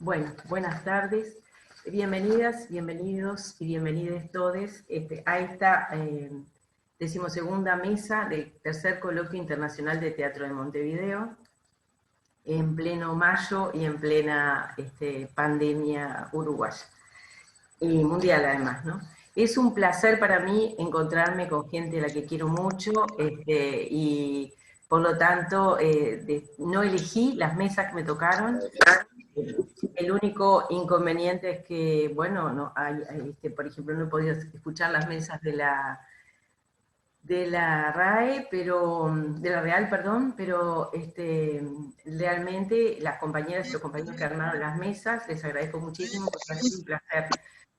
Bueno, buenas tardes. Bienvenidas, bienvenidos y bienvenides todos a esta 12ª mesa del tercer coloquio internacional de teatro de Montevideo, en pleno mayo y en plena pandemia uruguaya, y mundial además, ¿no? Es un placer para mí encontrarme con gente a la que quiero mucho y por lo tanto no elegí las mesas que me tocaron. El único inconveniente es que, bueno, no por ejemplo, no he podido escuchar las mesas de la RAE, de la Real, perdón, pero realmente las compañeras y los compañeros que armaron las mesas, les agradezco muchísimo porque ha sido un placer.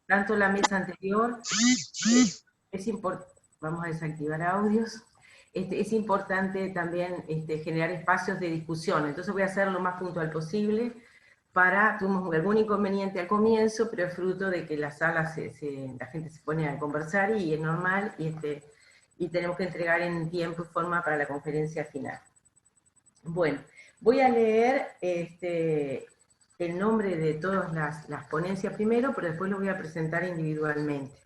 Tanto la mesa anterior, es importante, vamos a desactivar audios, es importante también generar espacios de discusión, entonces voy a hacer lo más puntual posible. Tuvimos algún inconveniente al comienzo, pero es fruto de que las salas, la gente se pone a conversar y es normal, y tenemos que entregar en tiempo y forma para la conferencia final. Bueno, voy a leer el nombre de todas las ponencias primero, pero después lo voy a presentar individualmente.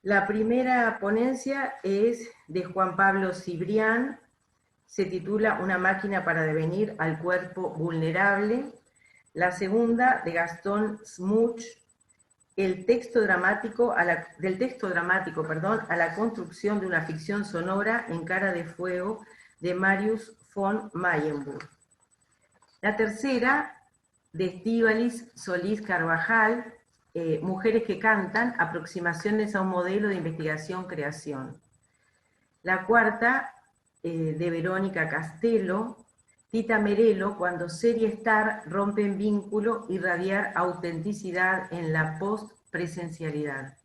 La primera ponencia es de Juan Pablo Cibrián, se titula Una máquina para devenir al cuerpo vulnerable. La segunda, de Gastón Smuch, del texto dramático a la construcción de una ficción sonora en Cara de Fuego, de Marius von Mayenburg. La tercera, de Estíbaliz Solís Carvajal, Mujeres que cantan, aproximaciones a un modelo de investigación-creación. La cuarta, de Verónica Castelo, Tita Merelo, cuando serie estar rompen vínculo, irradiar autenticidad en la post-presencialidad.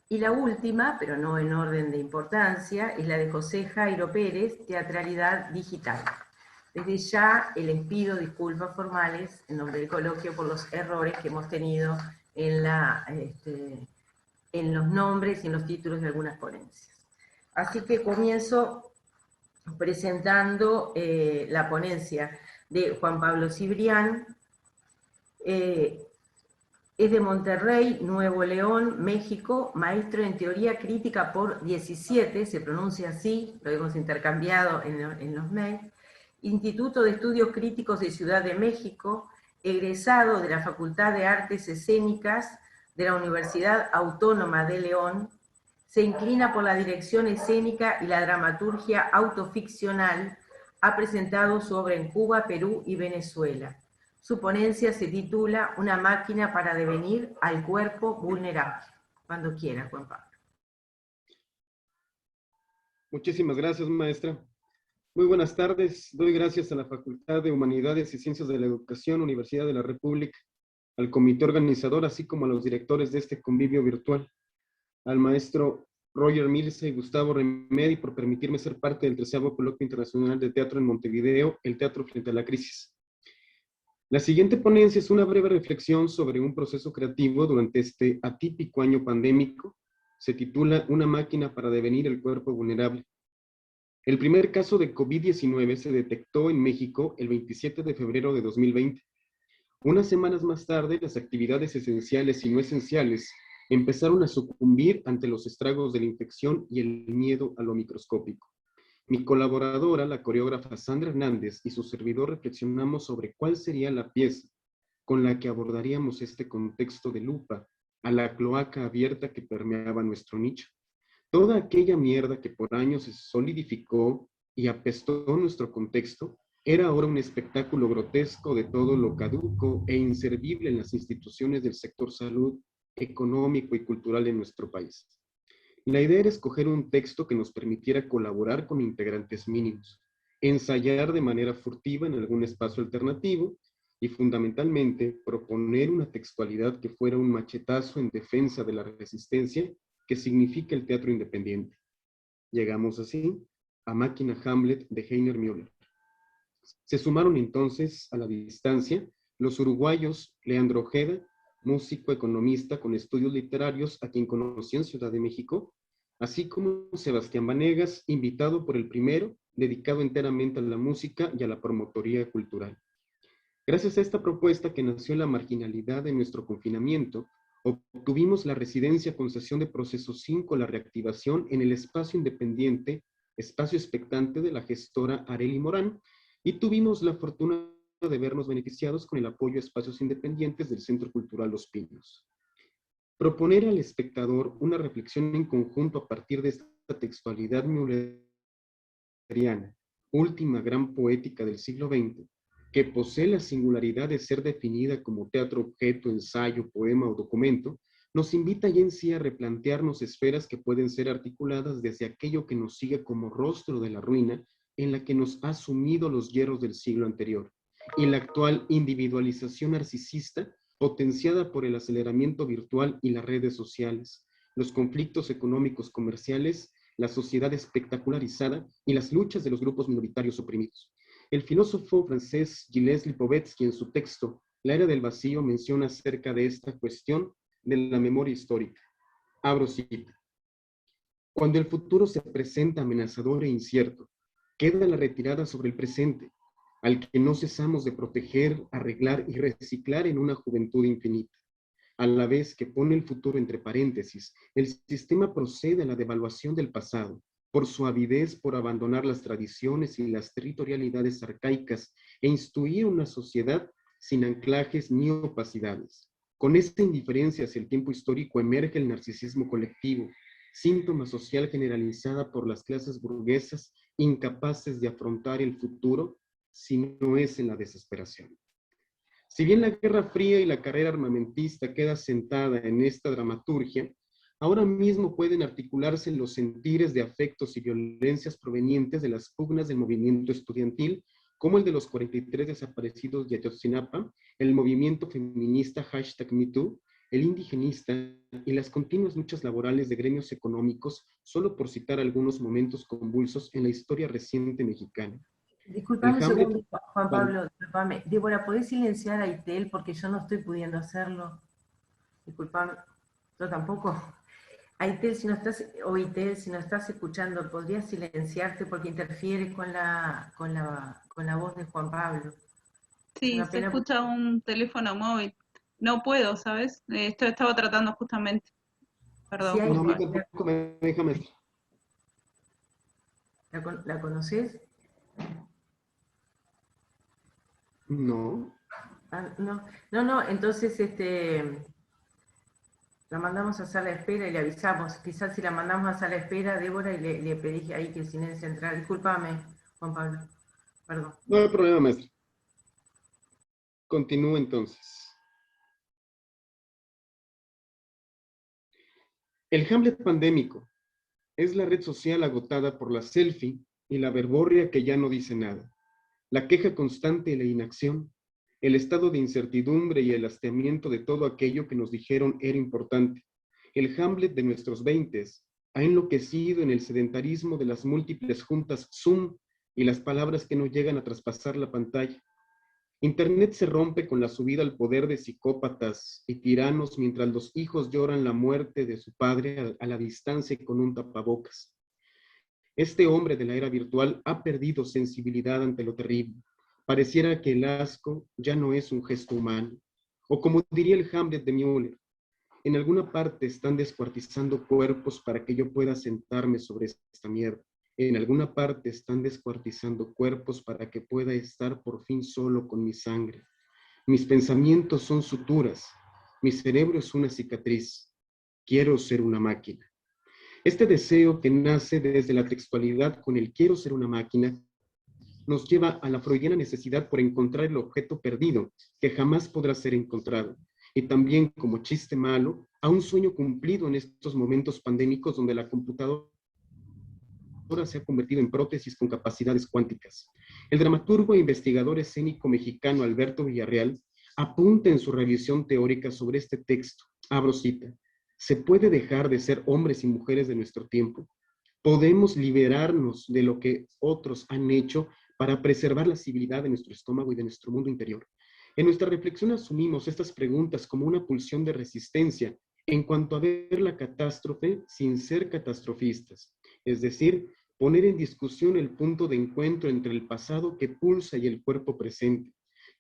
Y la última, pero no en orden de importancia, es la de José Jairo Pérez, Teatralidad Digital. Desde ya les pido disculpas formales en nombre del coloquio por los errores que hemos tenido en los nombres y en los títulos de algunas ponencias. Así que comienzo presentando la ponencia de Juan Pablo Cibrián. Es de Monterrey, Nuevo León, México, maestro en teoría crítica por 17, se pronuncia así, lo hemos intercambiado en los mails, Instituto de Estudios Críticos de Ciudad de México, egresado de la Facultad de Artes Escénicas de la Universidad Autónoma de León, se inclina por la dirección escénica y la dramaturgia autoficcional. Ha presentado su obra en Cuba, Perú y Venezuela. Su ponencia se titula Una máquina para devenir al cuerpo vulnerable. Cuando quiera, Juan Pablo. Muchísimas gracias, maestra. Muy buenas tardes. Doy gracias a la Facultad de Humanidades y Ciencias de la Educación, Universidad de la República, al comité organizador, así como a los directores de este convivio virtual, al maestro Roger Mirza y Gustavo Remedi por permitirme ser parte del 13º Coloquio Internacional de Teatro en Montevideo, el teatro frente a la crisis. La siguiente ponencia es una breve reflexión sobre un proceso creativo durante este atípico año pandémico. Se titula Una máquina para devenir el cuerpo vulnerable. El primer caso de COVID-19 se detectó en México el 27 de febrero de 2020. Unas semanas más tarde, las actividades esenciales y no esenciales empezaron a sucumbir ante los estragos de la infección y el miedo a lo microscópico. Mi colaboradora, la coreógrafa Sandra Hernández, y su servidor reflexionamos sobre cuál sería la pieza con la que abordaríamos este contexto de lupa a la cloaca abierta que permeaba nuestro nicho. Toda aquella mierda que por años se solidificó y apestó nuestro contexto era ahora un espectáculo grotesco de todo lo caduco e inservible en las instituciones del sector salud, económico y cultural de nuestro país. La idea era escoger un texto que nos permitiera colaborar con integrantes mínimos, ensayar de manera furtiva en algún espacio alternativo y fundamentalmente proponer una textualidad que fuera un machetazo en defensa de la resistencia que significa el teatro independiente. Llegamos así a Máquina Hamlet de Heiner Müller. Se sumaron entonces a la distancia los uruguayos Leandro Ojeda, músico economista con estudios literarios a quien conocí en Ciudad de México, así como Sebastián Vanegas, invitado por el primero, dedicado enteramente a la música y a la promotoría cultural. Gracias a esta propuesta que nació en la marginalidad de nuestro confinamiento, obtuvimos la residencia concesión de proceso 5, la reactivación en el espacio independiente, espacio expectante de la gestora Arely Morán, y tuvimos la fortuna de vernos beneficiados con el apoyo a espacios independientes del Centro Cultural Los Pinos. Proponer al espectador una reflexión en conjunto a partir de esta textualidad mülleriana, última gran poética del siglo XX, que posee la singularidad de ser definida como teatro, objeto, ensayo, poema o documento, nos invita ya en sí a replantearnos esferas que pueden ser articuladas desde aquello que nos sigue como rostro de la ruina en la que nos ha sumido los hierros del siglo anterior, y la actual individualización narcisista potenciada por el aceleramiento virtual y las redes sociales, los conflictos económicos comerciales, la sociedad espectacularizada y las luchas de los grupos minoritarios oprimidos. El filósofo francés Gilles Lipovetsky en su texto La era del vacío menciona acerca de esta cuestión de la memoria histórica. Abro cita. Cuando el futuro se presenta amenazador e incierto, queda la retirada sobre el presente, al que no cesamos de proteger, arreglar y reciclar en una juventud infinita. A la vez que pone el futuro entre paréntesis, el sistema procede a la devaluación del pasado, por su avidez por abandonar las tradiciones y las territorialidades arcaicas e instituir una sociedad sin anclajes ni opacidades. Con esta indiferencia hacia el tiempo histórico emerge el narcisismo colectivo, síntoma social generalizada por las clases burguesas incapaces de afrontar el futuro si no es en la desesperación. Si bien la Guerra Fría y la carrera armamentista queda sentada en esta dramaturgia, ahora mismo pueden articularse los sentires de afectos y violencias provenientes de las pugnas del movimiento estudiantil, como el de los 43 desaparecidos de Ayotzinapa, el movimiento feminista #MeToo, el indigenista y las continuas luchas laborales de gremios económicos, solo por citar algunos momentos convulsos en la historia reciente mexicana. Disculpame un segundo, Juan Pablo, disculpame. Débora, ¿podés silenciar a Itel? Porque yo no estoy pudiendo hacerlo. Disculpame, yo tampoco. Aitel, si no estás, o Itel, si no estás escuchando, ¿podrías silenciarte porque interfiere con la voz de Juan Pablo? Es Sí, una se pena. escucha un teléfono móvil. No puedo, ¿sabes? Esto estaba tratando justamente. Si Perdón, hay, No, a mí Juan. tampoco me deja maestro. ¿La conoces? No. Ah, no, no, no, entonces la mandamos a sala de espera y le avisamos. Quizás si la mandamos a sala de espera, Débora, y le pedí ahí que silencie entrar. Discúlpame, Juan Pablo. Perdón. No hay problema, maestro. Continúo entonces. El Hamlet pandémico es la red social agotada por la selfie y la verborrea que ya no dice nada, la queja constante y la inacción, el estado de incertidumbre y el hastiamiento de todo aquello que nos dijeron era importante. El Hamlet de nuestros 20s ha enloquecido en el sedentarismo de las múltiples juntas Zoom y las palabras que no llegan a traspasar la pantalla. Internet se rompe con la subida al poder de psicópatas y tiranos mientras los hijos lloran la muerte de su padre a la distancia y con un tapabocas. Este hombre de la era virtual ha perdido sensibilidad ante lo terrible. Pareciera que el asco ya no es un gesto humano. O como diría el Hamlet de Müller, en alguna parte están descuartizando cuerpos para que yo pueda sentarme sobre esta mierda. En alguna parte están descuartizando cuerpos para que pueda estar por fin solo con mi sangre. Mis pensamientos son suturas. Mi cerebro es una cicatriz. Quiero ser una máquina. Este deseo que nace desde la textualidad con el quiero ser una máquina nos lleva a la freudiana necesidad por encontrar el objeto perdido que jamás podrá ser encontrado. Y también, como chiste malo, a un sueño cumplido en estos momentos pandémicos donde la computadora se ha convertido en prótesis con capacidades cuánticas. El dramaturgo e investigador escénico mexicano Alberto Villarreal apunta en su revisión teórica sobre este texto, abro cita, ¿se puede dejar de ser hombres y mujeres de nuestro tiempo? ¿Podemos liberarnos de lo que otros han hecho para preservar la civilidad de nuestro estómago y de nuestro mundo interior? En nuestra reflexión asumimos estas preguntas como una pulsión de resistencia en cuanto a ver la catástrofe sin ser catastrofistas, es decir, poner en discusión el punto de encuentro entre el pasado que pulsa y el cuerpo presente.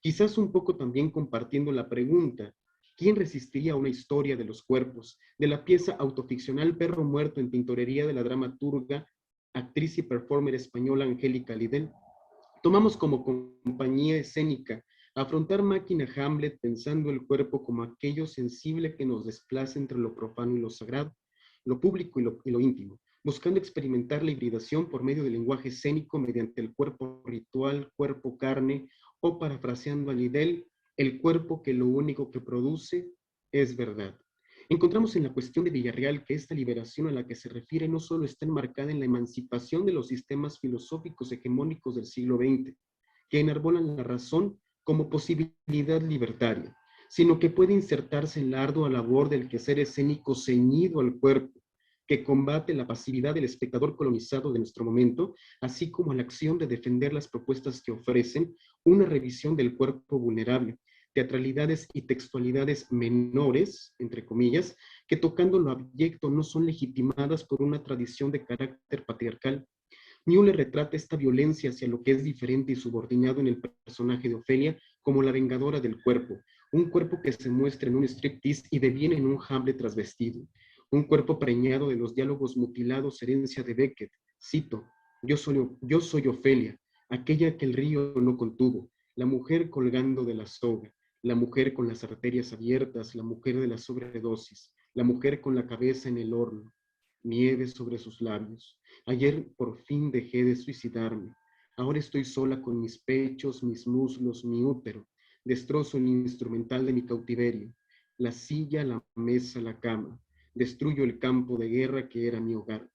Quizás un poco también compartiendo la pregunta, ¿quién resistiría a una historia de los cuerpos? De la pieza autoficcional Perro Muerto en Tintorería de la dramaturga, actriz y performer española Angélica Lidl. Tomamos como compañía escénica afrontar Máquina Hamlet pensando el cuerpo como aquello sensible que nos desplaza entre lo profano y lo sagrado, lo público y lo íntimo, buscando experimentar la hibridación por medio del lenguaje escénico mediante el cuerpo ritual, cuerpo carne, o parafraseando a Lidl, el cuerpo que lo único que produce es verdad. Encontramos en la cuestión de Villarreal que esta liberación a la que se refiere no solo está enmarcada en la emancipación de los sistemas filosóficos hegemónicos del siglo XX, que enarbolan la razón como posibilidad libertaria, sino que puede insertarse en la ardua labor del quehacer escénico ceñido al cuerpo, que combate la pasividad del espectador colonizado de nuestro momento, así como la acción de defender las propuestas que ofrecen una revisión del cuerpo vulnerable, teatralidades y textualidades menores, entre comillas, que tocando lo abyecto no son legitimadas por una tradición de carácter patriarcal. Müller retrata esta violencia hacia lo que es diferente y subordinado en el personaje de Ofelia como la vengadora del cuerpo, un cuerpo que se muestra en un striptease y deviene en un Hamlet trasvestido, un cuerpo preñado de los diálogos mutilados herencia de Beckett. Cito, yo soy Ofelia, aquella que el río no contuvo, la mujer colgando de la soga, la mujer con las arterias abiertas, la mujer de la sobredosis, la mujer con la cabeza en el horno, nieve sobre sus labios. Ayer por fin dejé de suicidarme. Ahora estoy sola con mis pechos, mis muslos, mi útero. Destrozo el instrumental de mi cautiverio, la silla, la mesa, la cama. Destruyo el campo de guerra que era mi hogar.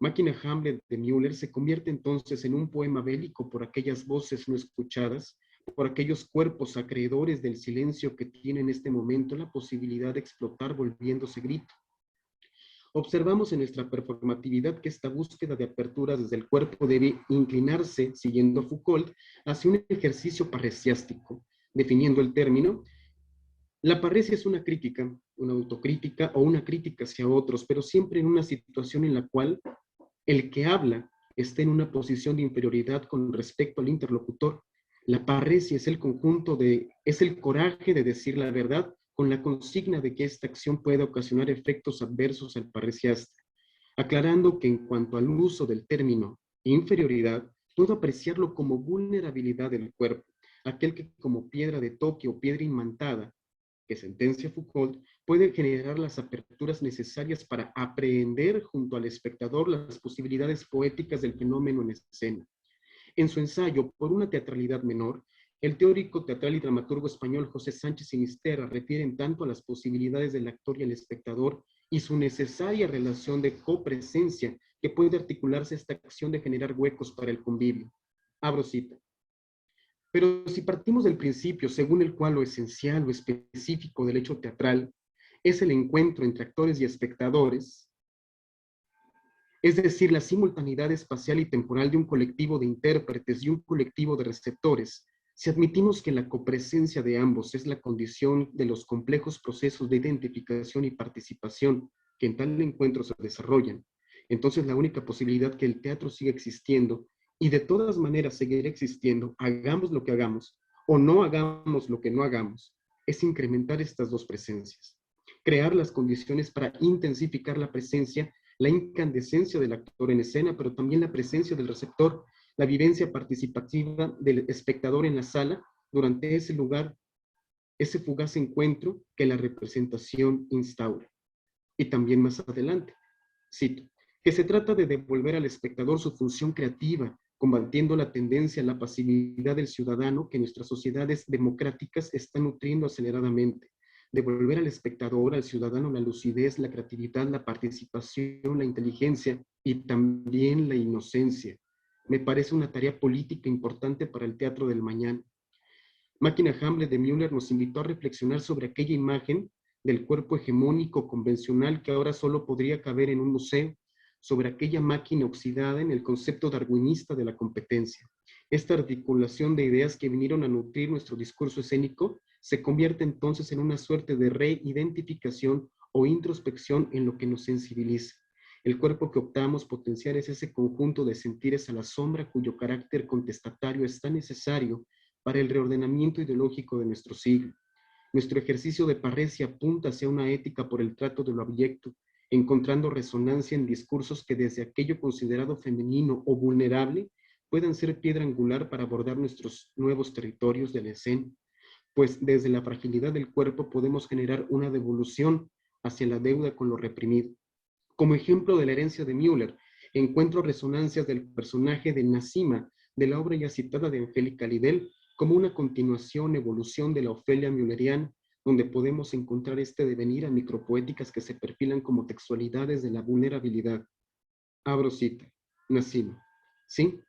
Máquina Hamlet de Müller se convierte entonces en un poema bélico por aquellas voces no escuchadas, por aquellos cuerpos acreedores del silencio que tienen en este momento la posibilidad de explotar volviéndose grito. Observamos en nuestra performatividad que esta búsqueda de apertura desde el cuerpo debe inclinarse, siguiendo Foucault, hacia un ejercicio parresiástico. Definiendo el término, la parresia es una crítica, una autocrítica o una crítica hacia otros, pero siempre en una situación en la cual el que habla está en una posición de inferioridad con respecto al interlocutor. La parresia es es el coraje de decir la verdad con la consigna de que esta acción pueda ocasionar efectos adversos al parresiasta, aclarando que en cuanto al uso del término inferioridad, puedo apreciarlo como vulnerabilidad del cuerpo, aquel que como piedra de toque o piedra imantada, que sentencia Foucault, puede generar las aperturas necesarias para aprehender junto al espectador las posibilidades poéticas del fenómeno en escena. En su ensayo Por una teatralidad menor, el teórico teatral y dramaturgo español José Sánchez Sinisterra refieren tanto a las posibilidades del actor y el espectador y su necesaria relación de copresencia que puede articularse esta acción de generar huecos para el convivio. Abro cita. Pero si partimos del principio según el cual lo esencial o específico del hecho teatral es el encuentro entre actores y espectadores, es decir, la simultaneidad espacial y temporal de un colectivo de intérpretes y un colectivo de receptores, si admitimos que la copresencia de ambos es la condición de los complejos procesos de identificación y participación que en tal encuentro se desarrollan, entonces la única posibilidad que el teatro siga existiendo y de todas maneras seguirá existiendo, hagamos lo que hagamos o no hagamos lo que no hagamos, es incrementar estas dos presencias, crear las condiciones para intensificar la presencia, la incandescencia del actor en escena, pero también la presencia del receptor, la vivencia participativa del espectador en la sala durante ese lugar, ese fugaz encuentro que la representación instaura. Y también más adelante, cito, que se trata de devolver al espectador su función creativa, combatiendo la tendencia a la pasividad del ciudadano que nuestras sociedades democráticas están nutriendo aceleradamente. Devolver al espectador, al ciudadano, la lucidez, la creatividad, la participación, la inteligencia y también la inocencia. Me parece una tarea política importante para el teatro del mañana. Máquina Hamlet de Müller nos invitó a reflexionar sobre aquella imagen del cuerpo hegemónico convencional que ahora solo podría caber en un museo, sobre aquella máquina oxidada en el concepto darwinista de la competencia. Esta articulación de ideas que vinieron a nutrir nuestro discurso escénico se convierte entonces en una suerte de reidentificación o introspección en lo que nos sensibiliza. El cuerpo que optamos potenciar es ese conjunto de sentires a la sombra cuyo carácter contestatario es tan necesario para el reordenamiento ideológico de nuestro siglo. Nuestro ejercicio de parresia apunta hacia una ética por el trato de lo abyecto, encontrando resonancia en discursos que desde aquello considerado femenino o vulnerable puedan ser piedra angular para abordar nuestros nuevos territorios de la escena, pues desde la fragilidad del cuerpo podemos generar una devolución hacia la deuda con lo reprimido. Como ejemplo de la herencia de Müller, encuentro resonancias del personaje de Nasima, de la obra ya citada de Angélica Lidell, como una continuación, evolución de la Ofelia mülleriana, donde podemos encontrar este devenir a micropoéticas que se perfilan como textualidades de la vulnerabilidad. Abro cita, Nasima. ¿Sí?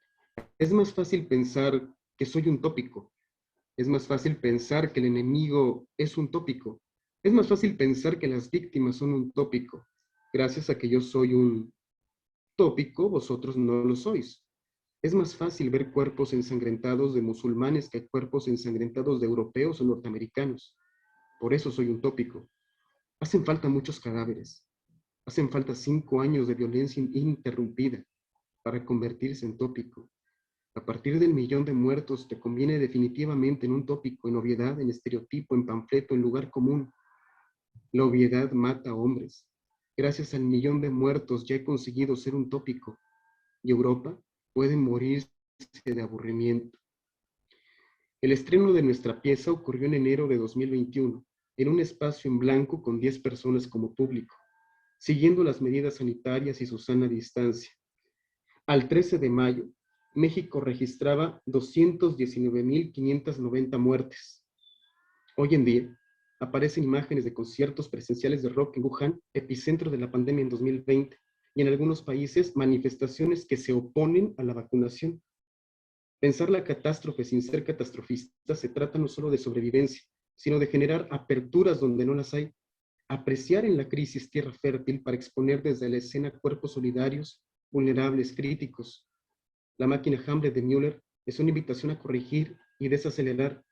Es más fácil pensar que soy un tópico. Es más fácil pensar que el enemigo es un tópico. Es más fácil pensar que las víctimas son un tópico. Gracias a que yo soy un tópico, vosotros no lo sois. Es más fácil ver cuerpos ensangrentados de musulmanes que cuerpos ensangrentados de europeos o norteamericanos. Por eso soy un tópico. Hacen falta muchos cadáveres. Hacen falta 5 años de violencia ininterrumpida para convertirse en tópico. A partir del 1.000.000 de muertos te conviene definitivamente en un tópico, en obviedad, en estereotipo, en panfleto, en lugar común. La obviedad mata a hombres. Gracias al 1.000.000 de muertos ya he conseguido ser un tópico. Y Europa puede morirse de aburrimiento. El estreno de nuestra pieza ocurrió en enero de 2021, en un espacio en blanco con 10 personas como público, siguiendo las medidas sanitarias y su sana distancia. Al 13 de mayo, México registraba 219.590 muertes. Hoy en día, aparecen imágenes de conciertos presenciales de rock en Wuhan, epicentro de la pandemia en 2020, y en algunos países manifestaciones que se oponen a la vacunación. Pensar la catástrofe sin ser catastrofista se trata no solo de sobrevivencia, sino de generar aperturas donde no las hay, apreciar en la crisis tierra fértil para exponer desde la escena cuerpos solidarios, vulnerables, críticos. La máquina Hamlet de Müller es una invitación a corregir y desacelerar,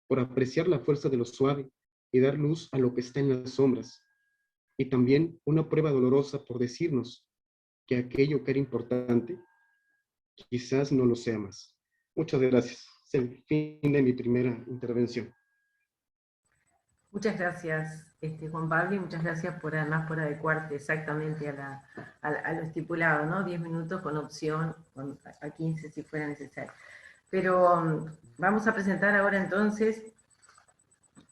por apreciar la fuerza de lo suave y dar luz a lo que está en las sombras. Y también una prueba dolorosa por decirnos que aquello que era importante, quizás no lo sea más. Muchas gracias. Es el fin de mi primera intervención. Muchas gracias, Juan Pablo, y muchas gracias además por adecuarte exactamente a lo estipulado, ¿no? 10 minutos con opción a 15 si fuera necesario. Pero vamos a presentar ahora entonces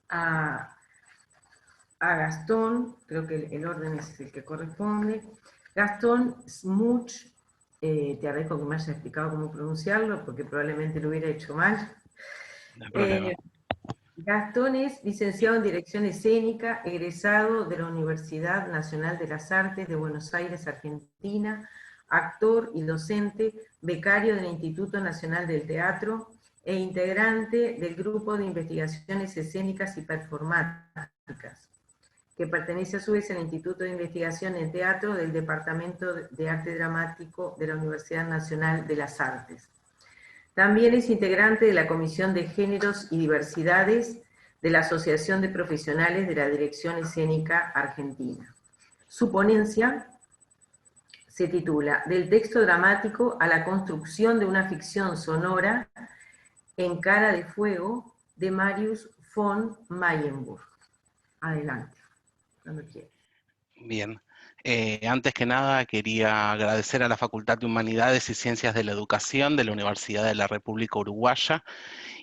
a Gastón, creo que el orden es el que corresponde. Gastón Smuch, te agradezco que me hayas explicado cómo pronunciarlo, porque probablemente lo hubiera hecho mal. No hay problema. Gastón es licenciado en Dirección Escénica, egresado de la Universidad Nacional de las Artes de Buenos Aires, Argentina, actor y docente, becario del Instituto Nacional del Teatro e integrante del Grupo de Investigaciones Escénicas y Performáticas, que pertenece a su vez al Instituto de Investigación en Teatro del Departamento de Arte Dramático de la Universidad Nacional de las Artes. También es integrante de la Comisión de Géneros y Diversidades de la Asociación de Profesionales de la Dirección Escénica Argentina. Su ponencia se titula Del texto dramático a la construcción de una ficción sonora en Cara de Fuego, de Marius von Mayenburg. Adelante, cuando quieras. Bien. Antes que nada quería agradecer a la Facultad de Humanidades y Ciencias de la Educación de la Universidad de la República Uruguaya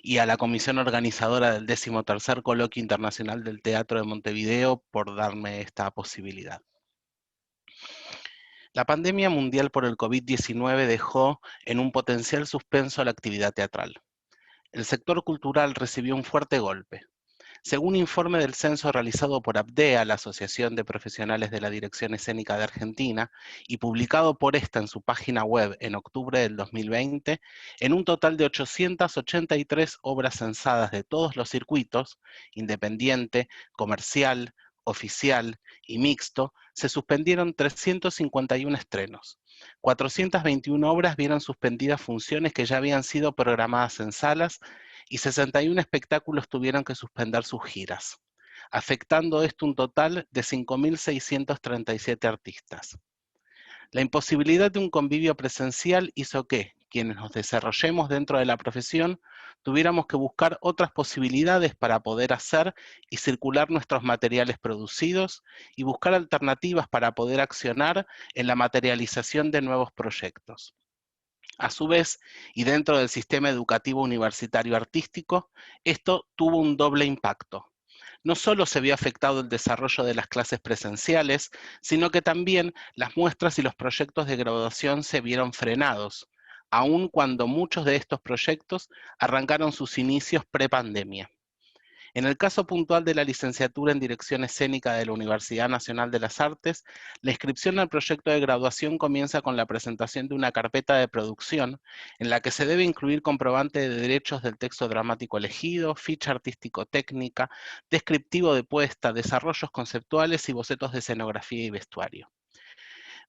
y a la comisión organizadora del 13º Coloquio Internacional del Teatro de Montevideo por darme esta posibilidad. La pandemia mundial por el COVID-19 dejó en un potencial suspenso la actividad teatral. El sector cultural recibió un fuerte golpe. Según informe del censo realizado por APDEA, la Asociación de Profesionales de la Dirección Escénica de Argentina, y publicado por esta en su página web en octubre del 2020, en un total de 883 obras censadas de todos los circuitos, independiente, comercial, oficial y mixto, se suspendieron 351 estrenos. 421 obras vieron suspendidas funciones que ya habían sido programadas en salas y 61 espectáculos tuvieron que suspender sus giras, afectando esto un total de 5.637 artistas. La imposibilidad de un convivio presencial hizo que, quienes nos desarrollemos dentro de la profesión, tuviéramos que buscar otras posibilidades para poder hacer y circular nuestros materiales producidos y buscar alternativas para poder accionar en la materialización de nuevos proyectos. A su vez, y dentro del sistema educativo universitario artístico, esto tuvo un doble impacto. No solo se vio afectado el desarrollo de las clases presenciales, sino que también las muestras y los proyectos de graduación se vieron frenados, aun cuando muchos de estos proyectos arrancaron sus inicios pre-pandemia. En el caso puntual de la licenciatura en Dirección Escénica de la Universidad Nacional de las Artes, la inscripción al proyecto de graduación comienza con la presentación de una carpeta de producción en la que se debe incluir comprobante de derechos del texto dramático elegido, ficha artístico-técnica, descriptivo de puesta, desarrollos conceptuales y bocetos de escenografía y vestuario.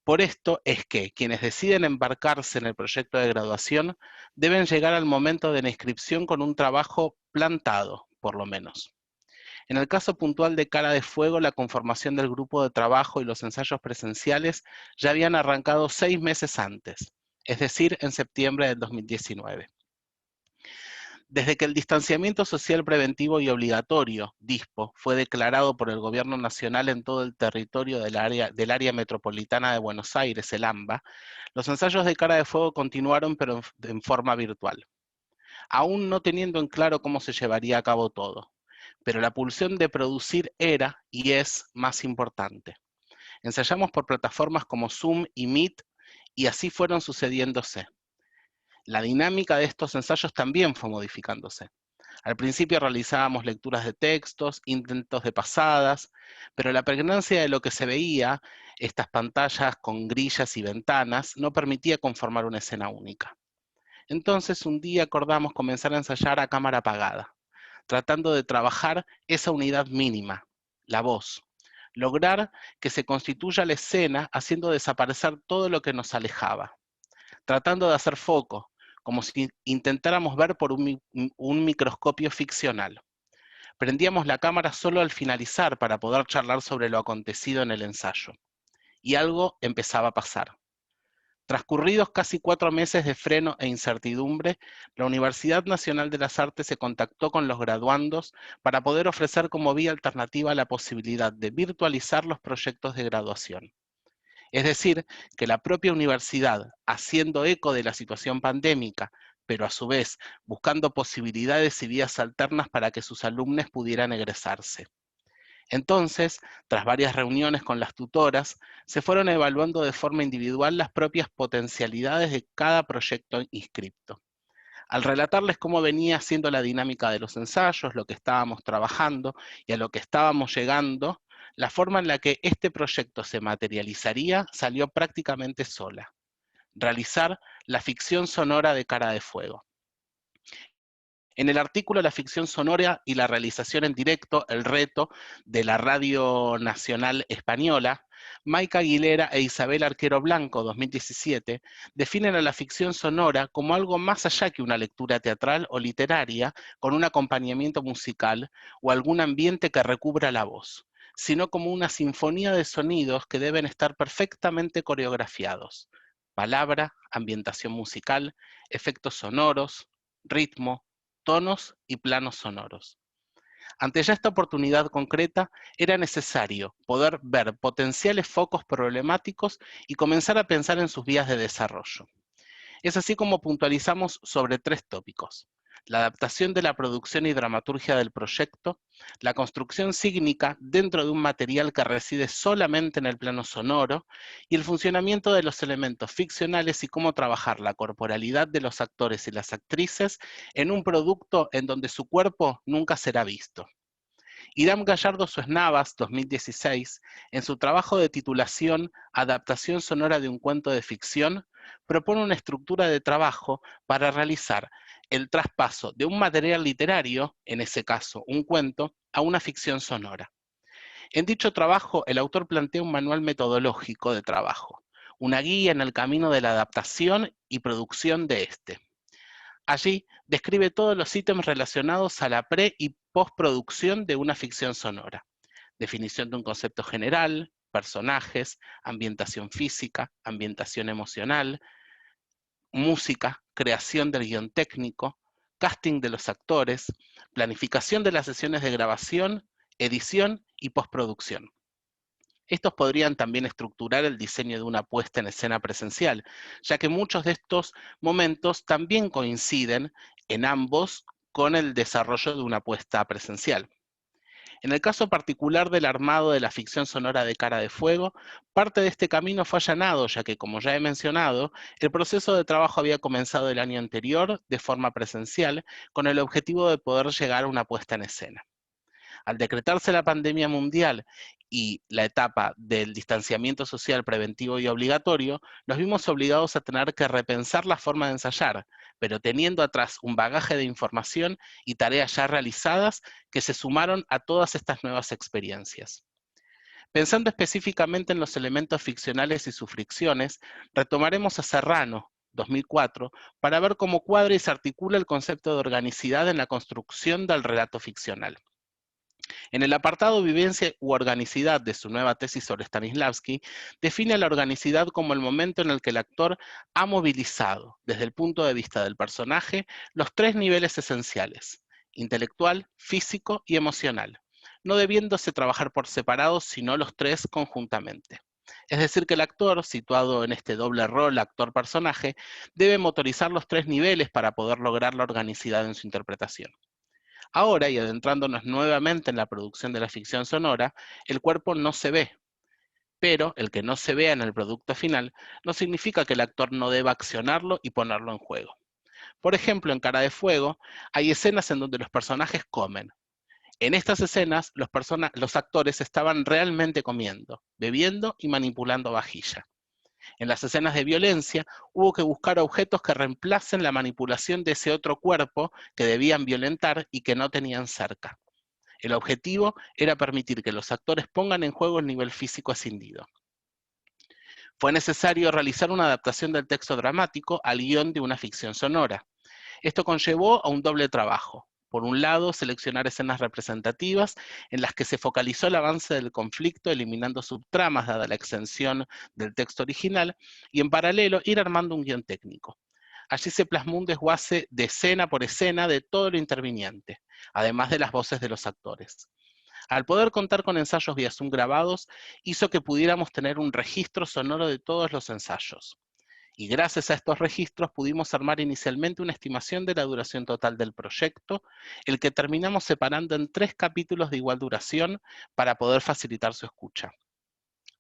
Por esto es que quienes deciden embarcarse en el proyecto de graduación deben llegar al momento de la inscripción con un trabajo plantado, por lo menos. En el caso puntual de Cara de Fuego, la conformación del grupo de trabajo y los ensayos presenciales ya habían arrancado 6 meses antes, es decir, en septiembre del 2019. Desde que el distanciamiento social preventivo y obligatorio, DISPO, fue declarado por el Gobierno Nacional en todo el territorio del área metropolitana de Buenos Aires, el AMBA, los ensayos de Cara de Fuego continuaron, pero en forma virtual, aún no teniendo en claro cómo se llevaría a cabo todo. Pero la pulsión de producir era y es más importante. Ensayamos por plataformas como Zoom y Meet, y así fueron sucediéndose. La dinámica de estos ensayos también fue modificándose. Al principio realizábamos lecturas de textos, intentos de pasadas, pero la pregnancia de lo que se veía, estas pantallas con grillas y ventanas, no permitía conformar una escena única. Entonces un día acordamos comenzar a ensayar a cámara apagada, tratando de trabajar esa unidad mínima, la voz. Lograr que se constituya la escena haciendo desaparecer todo lo que nos alejaba. Tratando de hacer foco, como si intentáramos ver por un microscopio ficcional. Prendíamos la cámara solo al finalizar para poder charlar sobre lo acontecido en el ensayo. Y algo empezaba a pasar. Transcurridos casi 4 meses de freno e incertidumbre, la Universidad Nacional de las Artes se contactó con los graduandos para poder ofrecer como vía alternativa la posibilidad de virtualizar los proyectos de graduación. Es decir, que la propia universidad, haciendo eco de la situación pandémica, pero a su vez buscando posibilidades y vías alternas para que sus alumnos pudieran egresarse. Entonces, tras varias reuniones con las tutoras, se fueron evaluando de forma individual las propias potencialidades de cada proyecto inscripto. Al relatarles cómo venía siendo la dinámica de los ensayos, lo que estábamos trabajando y a lo que estábamos llegando, la forma en la que este proyecto se materializaría salió prácticamente sola. Realizar la ficción sonora de Cara de Fuego. En el artículo La ficción sonora y la realización en directo, el reto de la Radio Nacional Española, Maica Aguilera e Isabel Arquero Blanco, 2017, definen a la ficción sonora como algo más allá que una lectura teatral o literaria con un acompañamiento musical o algún ambiente que recubra la voz, sino como una sinfonía de sonidos que deben estar perfectamente coreografiados. Palabra, ambientación musical, efectos sonoros, ritmo, tonos y planos sonoros. Ante ya esta oportunidad concreta, era necesario poder ver potenciales focos problemáticos y comenzar a pensar en sus vías de desarrollo. Es así como puntualizamos sobre 3 tópicos: la adaptación de la producción y dramaturgia del proyecto, la construcción sígnica dentro de un material que reside solamente en el plano sonoro, y el funcionamiento de los elementos ficcionales y cómo trabajar la corporalidad de los actores y las actrices en un producto en donde su cuerpo nunca será visto. Iram Gallardo Suesnavas, 2016, en su trabajo de titulación Adaptación sonora de un cuento de ficción, propone una estructura de trabajo para realizar el traspaso de un material literario, en ese caso un cuento, a una ficción sonora. En dicho trabajo, el autor plantea un manual metodológico de trabajo, una guía en el camino de la adaptación y producción de este. Allí describe todos los ítems relacionados a la pre- y postproducción de una ficción sonora. Definición de un concepto general, personajes, ambientación física, ambientación emocional, música, creación del guión técnico, casting de los actores, planificación de las sesiones de grabación, edición y postproducción. Estos podrían también estructurar el diseño de una puesta en escena presencial, ya que muchos de estos momentos también coinciden en ambos con el desarrollo de una puesta presencial. En el caso particular del armado de la ficción sonora de Cara de Fuego, parte de este camino fue allanado, ya que, como ya he mencionado, el proceso de trabajo había comenzado el año anterior de forma presencial, con el objetivo de poder llegar a una puesta en escena. Al decretarse la pandemia mundial y la etapa del distanciamiento social preventivo y obligatorio, nos vimos obligados a tener que repensar la forma de ensayar, pero teniendo atrás un bagaje de información y tareas ya realizadas que se sumaron a todas estas nuevas experiencias. Pensando específicamente en los elementos ficcionales y sus fricciones, retomaremos a Serrano, 2004, para ver cómo cuadra y se articula el concepto de organicidad en la construcción del relato ficcional. En el apartado Vivencia u Organicidad de su nueva tesis sobre Stanislavski, define la organicidad como el momento en el que el actor ha movilizado, desde el punto de vista del personaje, los tres niveles esenciales: intelectual, físico y emocional, no debiéndose trabajar por separado, sino los tres conjuntamente. Es decir, que el actor, situado en este doble rol actor-personaje, debe motorizar los tres niveles para poder lograr la organicidad en su interpretación. Ahora, y adentrándonos nuevamente en la producción de la ficción sonora, el cuerpo no se ve, pero el que no se vea en el producto final no significa que el actor no deba accionarlo y ponerlo en juego. Por ejemplo, en Cara de Fuego, hay escenas en donde los personajes comen. En estas escenas, los actores estaban realmente comiendo, bebiendo y manipulando vajilla. En las escenas de violencia, hubo que buscar objetos que reemplacen la manipulación de ese otro cuerpo que debían violentar y que no tenían cerca. El objetivo era permitir que los actores pongan en juego el nivel físico escindido. Fue necesario realizar una adaptación del texto dramático al guión de una ficción sonora. Esto conllevó a un doble trabajo. Por un lado, seleccionar escenas representativas en las que se focalizó el avance del conflicto, eliminando subtramas dada la extensión del texto original, y en paralelo ir armando un guión técnico. Allí se plasmó un desguace de escena por escena de todo lo interviniente, además de las voces de los actores. Al poder contar con ensayos vía Zoom grabados, hizo que pudiéramos tener un registro sonoro de todos los ensayos. Y gracias a estos registros pudimos armar inicialmente una estimación de la duración total del proyecto, el que terminamos separando en 3 capítulos de igual duración para poder facilitar su escucha.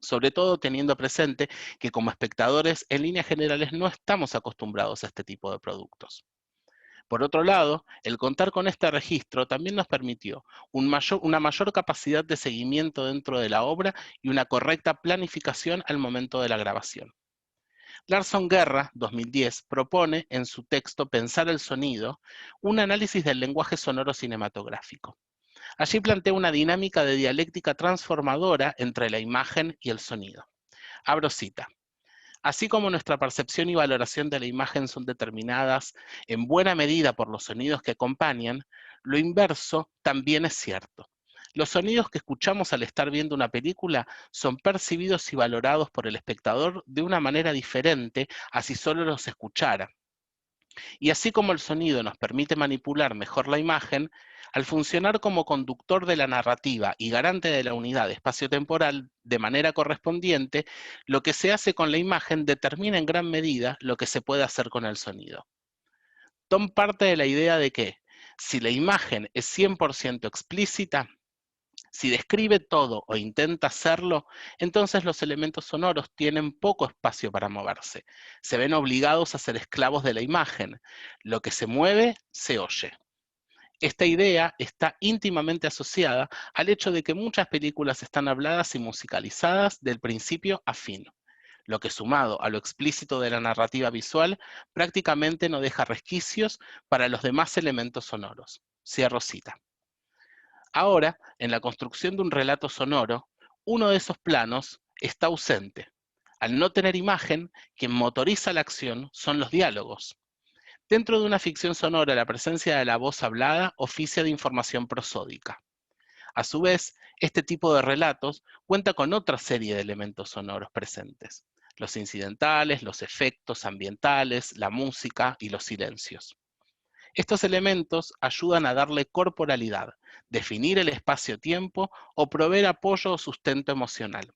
Sobre todo teniendo presente que como espectadores en líneas generales no estamos acostumbrados a este tipo de productos. Por otro lado, el contar con este registro también nos permitió una mayor capacidad de seguimiento dentro de la obra y una correcta planificación al momento de la grabación. Larson Guerra, 2010, propone en su texto Pensar el sonido, un análisis del lenguaje sonoro cinematográfico. Allí plantea una dinámica de dialéctica transformadora entre la imagen y el sonido. Abro cita. Así como nuestra percepción y valoración de la imagen son determinadas en buena medida por los sonidos que acompañan, lo inverso también es cierto. Los sonidos que escuchamos al estar viendo una película son percibidos y valorados por el espectador de una manera diferente a si solo los escuchara. Y así como el sonido nos permite manipular mejor la imagen, al funcionar como conductor de la narrativa y garante de la unidad espacio-temporal de manera correspondiente, lo que se hace con la imagen determina en gran medida lo que se puede hacer con el sonido. Tom parte de la idea de que, si la imagen es 100% explícita, si describe todo o intenta hacerlo, entonces los elementos sonoros tienen poco espacio para moverse. Se ven obligados a ser esclavos de la imagen. Lo que se mueve, se oye. Esta idea está íntimamente asociada al hecho de que muchas películas están habladas y musicalizadas del principio a fin, lo que sumado a lo explícito de la narrativa visual prácticamente no deja resquicios para los demás elementos sonoros. Cierro cita. Ahora, en la construcción de un relato sonoro, uno de esos planos está ausente. Al no tener imagen, quien motoriza la acción son los diálogos. Dentro de una ficción sonora, la presencia de la voz hablada oficia de información prosódica. A su vez, este tipo de relatos cuenta con otra serie de elementos sonoros presentes: los incidentales, los efectos ambientales, la música y los silencios. Estos elementos ayudan a darle corporalidad, definir el espacio-tiempo o proveer apoyo o sustento emocional.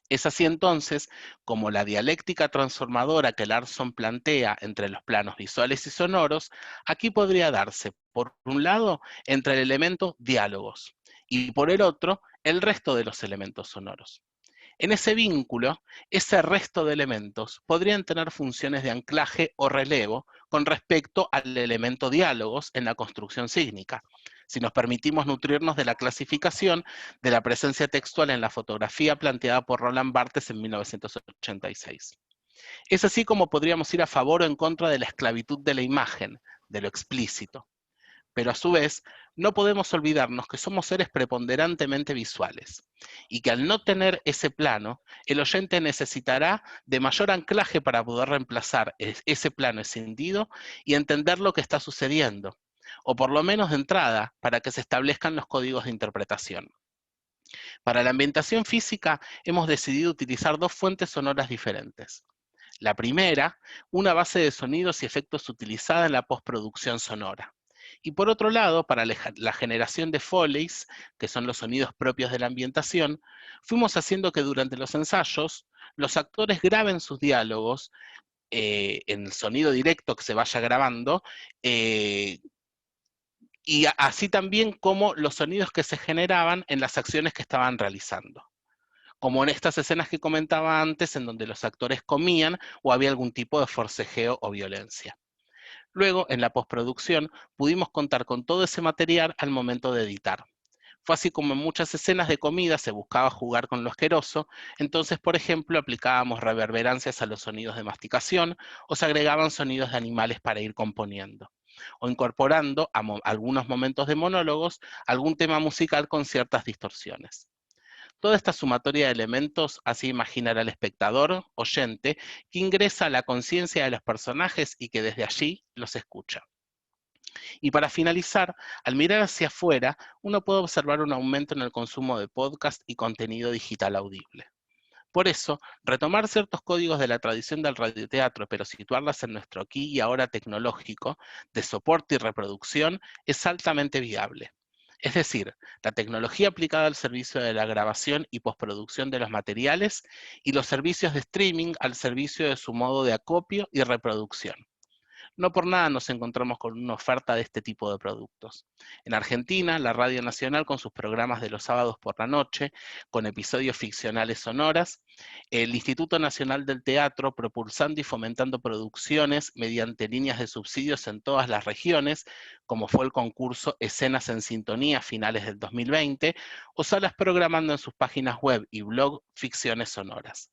Es así entonces como la dialéctica transformadora que Larson plantea entre los planos visuales y sonoros, aquí podría darse, por un lado, entre el elemento diálogos, y por el otro, el resto de los elementos sonoros. En ese vínculo, ese resto de elementos podrían tener funciones de anclaje o relevo con respecto al elemento diálogos en la construcción sígnica, si nos permitimos nutrirnos de la clasificación de la presencia textual en la fotografía planteada por Roland Barthes en 1986. Es así como podríamos ir a favor o en contra de la esclavitud de la imagen, de lo explícito. Pero a su vez, no podemos olvidarnos que somos seres preponderantemente visuales, y que al no tener ese plano, el oyente necesitará de mayor anclaje para poder reemplazar ese plano escindido y entender lo que está sucediendo, o por lo menos de entrada, para que se establezcan los códigos de interpretación. Para la ambientación física, hemos decidido utilizar dos fuentes sonoras diferentes. La primera, una base de sonidos y efectos utilizada en la postproducción sonora. Y por otro lado, para la generación de Foleys, que son los sonidos propios de la ambientación, fuimos haciendo que durante los ensayos los actores graben sus diálogos en el sonido directo que se vaya grabando, y así también como los sonidos que se generaban en las acciones que estaban realizando. Como en estas escenas que comentaba antes, en donde los actores comían o había algún tipo de forcejeo o violencia. Luego, en la postproducción, pudimos contar con todo ese material al momento de editar. Fue así como en muchas escenas de comida se buscaba jugar con lo asqueroso, entonces, por ejemplo, aplicábamos reverberancias a los sonidos de masticación o se agregaban sonidos de animales para ir componiendo, o incorporando a algunos momentos de monólogos algún tema musical con ciertas distorsiones. Toda esta sumatoria de elementos hace imaginar al espectador, oyente, que ingresa a la conciencia de los personajes y que desde allí los escucha. Y para finalizar, al mirar hacia afuera, uno puede observar un aumento en el consumo de podcast y contenido digital audible. Por eso, retomar ciertos códigos de la tradición del radioteatro, pero situarlas en nuestro aquí y ahora tecnológico, de soporte y reproducción, es altamente viable. Es decir, la tecnología aplicada al servicio de la grabación y postproducción de los materiales y los servicios de streaming al servicio de su modo de acopio y reproducción. No por nada nos encontramos con una oferta de este tipo de productos. En Argentina, la Radio Nacional con sus programas de los sábados por la noche, con episodios ficcionales sonoras, el Instituto Nacional del Teatro propulsando y fomentando producciones mediante líneas de subsidios en todas las regiones, como fue el concurso Escenas en Sintonía a finales del 2020, o salas programando en sus páginas web y blog ficciones sonoras.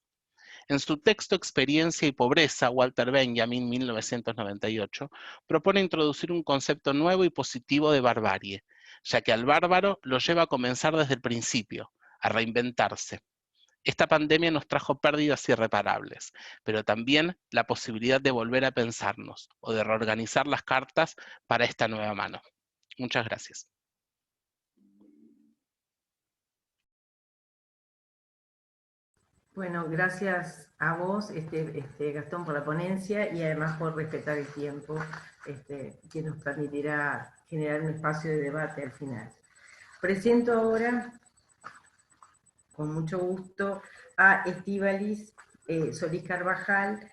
En su texto Experiencia y Pobreza, Walter Benjamin, 1998, propone introducir un concepto nuevo y positivo de barbarie, ya que al bárbaro lo lleva a comenzar desde el principio, a reinventarse. Esta pandemia nos trajo pérdidas irreparables, pero también la posibilidad de volver a pensarnos o de reorganizar las cartas para esta nueva mano. Muchas gracias. Bueno, gracias a vos, Gastón, por la ponencia y además por respetar el tiempo que nos permitirá generar un espacio de debate al final. Presento ahora, con mucho gusto, a Estíbaliz Solís Carvajal.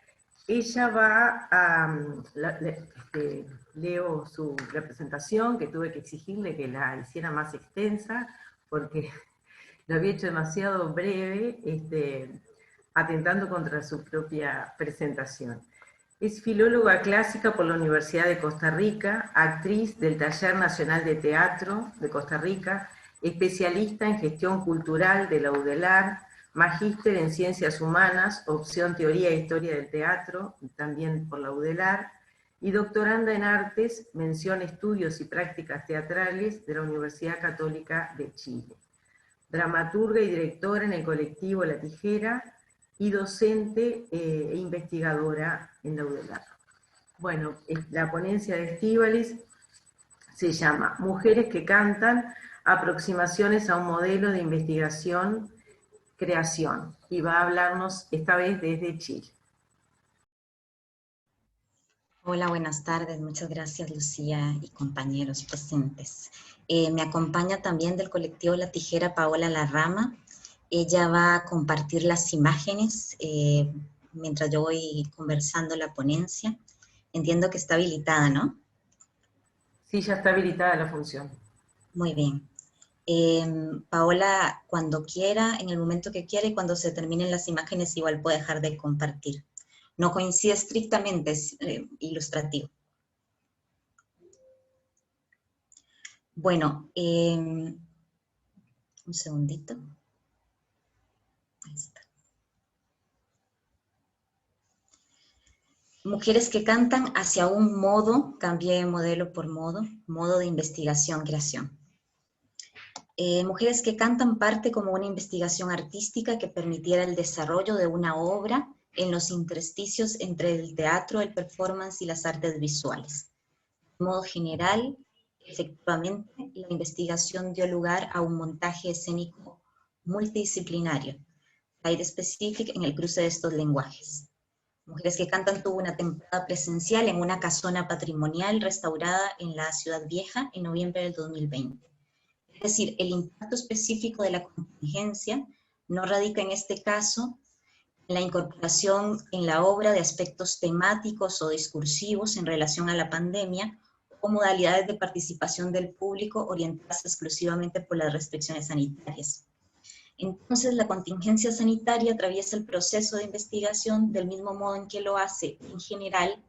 Ella va a... leo la presentación, que tuve que exigirle que la hiciera más extensa, porque lo había hecho demasiado breve, atentando contra su propia presentación. Es filóloga clásica por la Universidad de Costa Rica, actriz del Taller Nacional de Teatro de Costa Rica, especialista en gestión cultural de la UDELAR, magíster en Ciencias Humanas, opción Teoría e Historia del Teatro, también por la UDELAR, y doctoranda en Artes, mención Estudios y Prácticas Teatrales de la Universidad Católica de Chile. Dramaturga y directora en el colectivo La Tijera, y docente e investigadora en la UDELAR. Bueno, la ponencia de Estíbaliz se llama Mujeres que cantan, aproximaciones a un modelo de investigación, creación, y va a hablarnos esta vez desde Chile. Hola, buenas tardes. Muchas gracias, Lucía y compañeros presentes. Me acompaña también del colectivo La Tijera Paola Larrama. Ella va a compartir las imágenes mientras yo voy conversando la ponencia. Entiendo que está habilitada, ¿no? Sí, ya está habilitada la función. Muy bien. Paola, cuando quiera, en el momento que quiera y cuando se terminen las imágenes, igual puede dejar de compartir. No coincide estrictamente, es ilustrativo. Bueno, un segundito. Ahí está. Mujeres que cantan hacia un modo, cambié modelo por modo de investigación-creación. Mujeres que cantan parte como una investigación artística que permitiera el desarrollo de una obra en los intersticios entre el teatro, el performance y las artes visuales. De modo general, efectivamente, la investigación dio lugar a un montaje escénico multidisciplinario, Site Specific en el cruce de estos lenguajes. Mujeres que Cantan tuvo una temporada presencial en una casona patrimonial restaurada en la Ciudad Vieja en noviembre del 2020. Es decir, el impacto específico de la contingencia no radica en este caso en la incorporación en la obra de aspectos temáticos o discursivos en relación a la pandemia o modalidades de participación del público orientadas exclusivamente por las restricciones sanitarias. Entonces, la contingencia sanitaria atraviesa el proceso de investigación del mismo modo en que lo hace, en general,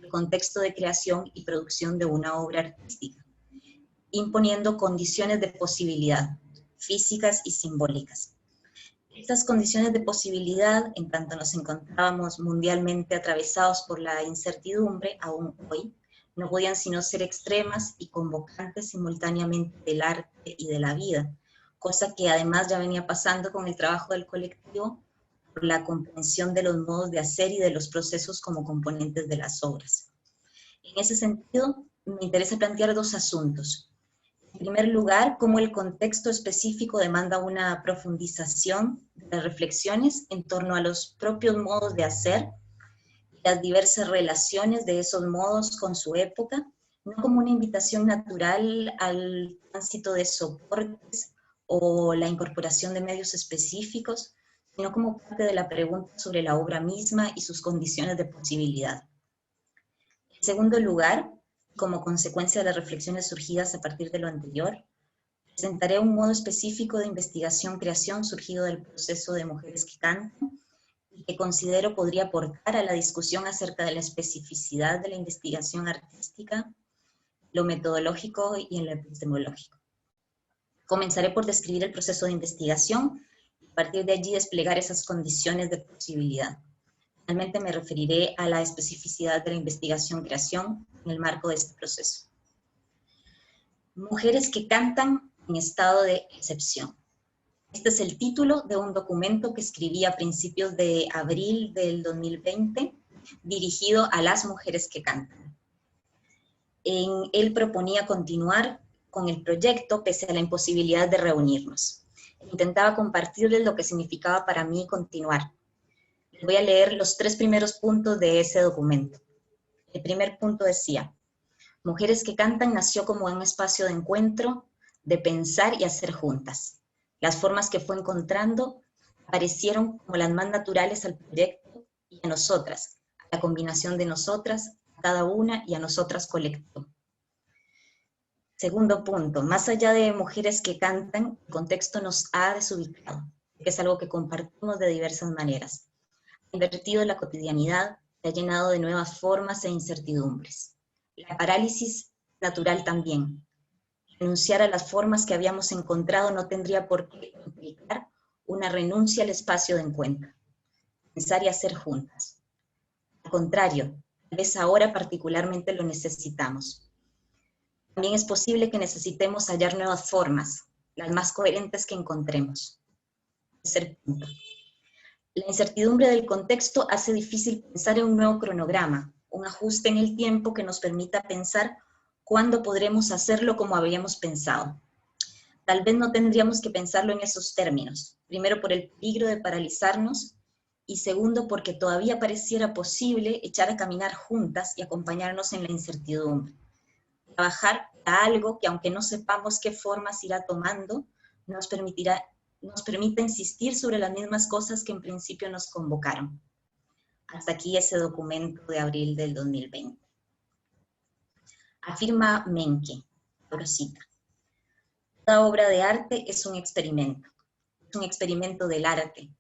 el contexto de creación y producción de una obra artística, imponiendo condiciones de posibilidad, físicas y simbólicas. Estas condiciones de posibilidad, en tanto nos encontrábamos mundialmente atravesados por la incertidumbre, aún hoy, no podían sino ser extremas y convocantes simultáneamente del arte y de la vida, cosa que además ya venía pasando con el trabajo del colectivo por la comprensión de los modos de hacer y de los procesos como componentes de las obras. En ese sentido, me interesa plantear dos asuntos. En primer lugar, cómo el contexto específico demanda una profundización de las reflexiones en torno a los propios modos de hacer y las diversas relaciones de esos modos con su época, no como una invitación natural al tránsito de soportes o la incorporación de medios específicos, sino como parte de la pregunta sobre la obra misma y sus condiciones de posibilidad. En segundo lugar, como consecuencia de las reflexiones surgidas a partir de lo anterior, presentaré un modo específico de investigación-creación surgido del proceso de Mujeres que Cantan y que considero podría aportar a la discusión acerca de la especificidad de la investigación artística, lo metodológico y en lo epistemológico. Comenzaré por describir el proceso de investigación y a partir de allí desplegar esas condiciones de posibilidad. Finalmente me referiré a la especificidad de la investigación-creación en el marco de este proceso. Mujeres que cantan en estado de excepción. Este es el título de un documento que escribí a principios de abril del 2020, dirigido a las mujeres que cantan. En él proponía continuar con el proyecto pese a la imposibilidad de reunirnos. Intentaba compartirles lo que significaba para mí continuar. Voy a leer los 3 primeros puntos de ese documento. El primer punto decía: Mujeres que Cantan nació como un espacio de encuentro, de pensar y hacer juntas. Las formas que fue encontrando aparecieron como las más naturales al proyecto y a nosotras, a la combinación de nosotras, a cada una y a nosotras colectivo. Segundo punto, más allá de Mujeres que Cantan, el contexto nos ha desubicado, que es algo que compartimos de diversas maneras. Ha invertido en la cotidianidad, se ha llenado de nuevas formas e incertidumbres. La parálisis natural también. Renunciar a las formas que habíamos encontrado no tendría por qué implicar una renuncia al espacio de encuentro. Pensar y hacer juntas. Al contrario, tal vez ahora particularmente lo necesitamos. También es posible que necesitemos hallar nuevas formas, las más coherentes que encontremos. Tercer punto. La incertidumbre del contexto hace difícil pensar en un nuevo cronograma, un ajuste en el tiempo que nos permita pensar cuándo podremos hacerlo como habíamos pensado. Tal vez no tendríamos que pensarlo en esos términos, primero por el peligro de paralizarnos y segundo, porque todavía pareciera posible echar a caminar juntas y acompañarnos en la incertidumbre. Trabajar a algo que, aunque no sepamos qué formas irá tomando, nos permite insistir sobre las mismas cosas que en principio nos convocaron. Hasta aquí ese documento de abril del 2020. Afirma Menke, lo cita: toda obra de arte es un experimento del arte,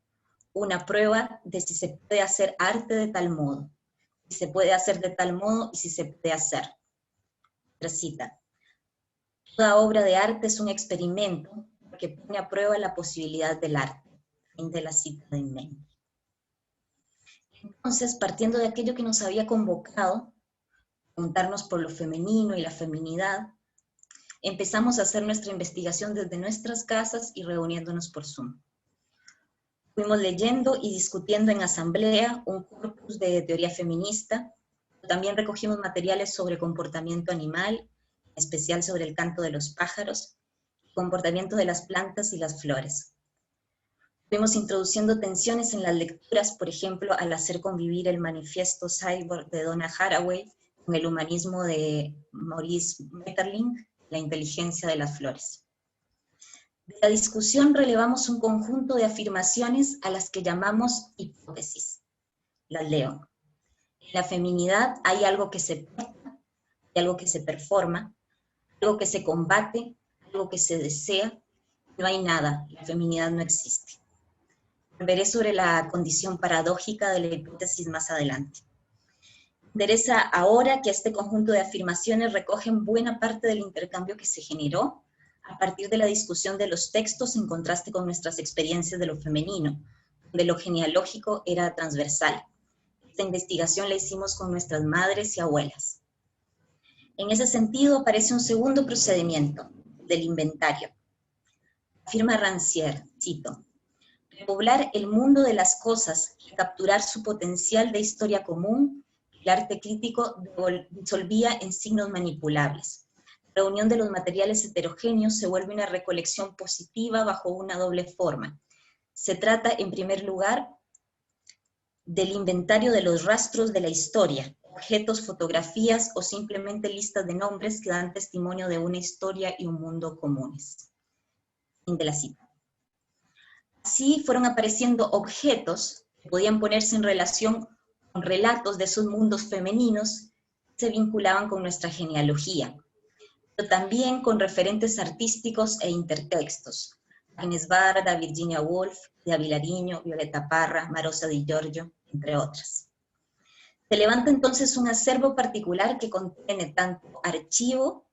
una prueba de si se puede hacer arte de tal modo, si se puede hacer de tal modo y si se puede hacer. Recita: toda obra de arte es un experimento que pone a prueba la posibilidad del arte. Fin de la cita de Menke. Entonces, partiendo de aquello que nos había convocado, preguntarnos por lo femenino y la feminidad, empezamos a hacer nuestra investigación desde nuestras casas y reuniéndonos por Zoom. Fuimos leyendo y discutiendo en asamblea un corpus de teoría feminista. También recogimos materiales sobre comportamiento animal, en especial sobre el canto de los pájaros, comportamiento de las plantas y las flores. Fuimos introduciendo tensiones en las lecturas, por ejemplo, al hacer convivir el manifiesto Cyborg de Donna Haraway con el humanismo de Maurice Maeterlinck, la inteligencia de las flores. De la discusión relevamos un conjunto de afirmaciones a las que llamamos hipótesis. Las leo. En la feminidad hay algo que se porta, hay algo que se performa, algo que se combate, algo que se desea. No hay nada, la feminidad no existe. Veré sobre la condición paradójica de la hipótesis más adelante. Interesa ahora que este conjunto de afirmaciones recogen buena parte del intercambio que se generó a partir de la discusión de los textos en contraste con nuestras experiencias de lo femenino, donde lo genealógico era transversal. Esta investigación la hicimos con nuestras madres y abuelas. En ese sentido aparece un segundo procedimiento, del inventario. Afirma Rancière, cito: repoblar el mundo de las cosas y capturar su potencial de historia común, el arte crítico disolvía en signos manipulables. La reunión de los materiales heterogéneos se vuelve una recolección positiva bajo una doble forma. Se trata, en primer lugar, del inventario de los rastros de la historia, objetos, fotografías o simplemente listas de nombres que dan testimonio de una historia y un mundo comunes. Fin de la cita. Así fueron apareciendo objetos que podían ponerse en relación con relatos de esos mundos femeninos que se vinculaban con nuestra genealogía, pero también con referentes artísticos e intertextos. Agnes Varda, Virginia Woolf, Ida Vilariño, Violeta Parra, Marosa Di Giorgio, entre otras. Se levanta entonces un acervo particular que contiene tanto archivo,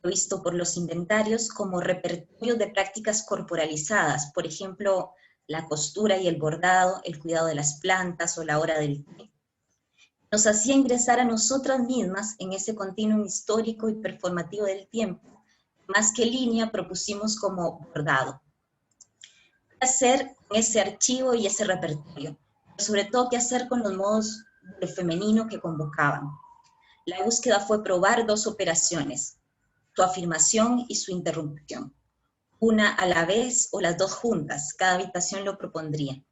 visto por los inventarios, como repertorio de prácticas corporalizadas, por ejemplo, la costura y el bordado, el cuidado de las plantas o la hora del té. Nos hacía ingresar a nosotras mismas en ese continuum histórico y performativo del tiempo. Más que línea, propusimos como bordado. ¿Qué hacer con ese archivo y ese repertorio? Pero sobre todo, ¿qué hacer con los modos de femenino que convocaban? La búsqueda fue probar dos operaciones: su afirmación y su interrupción. Una a la vez o las dos juntas, cada habitación lo propondría.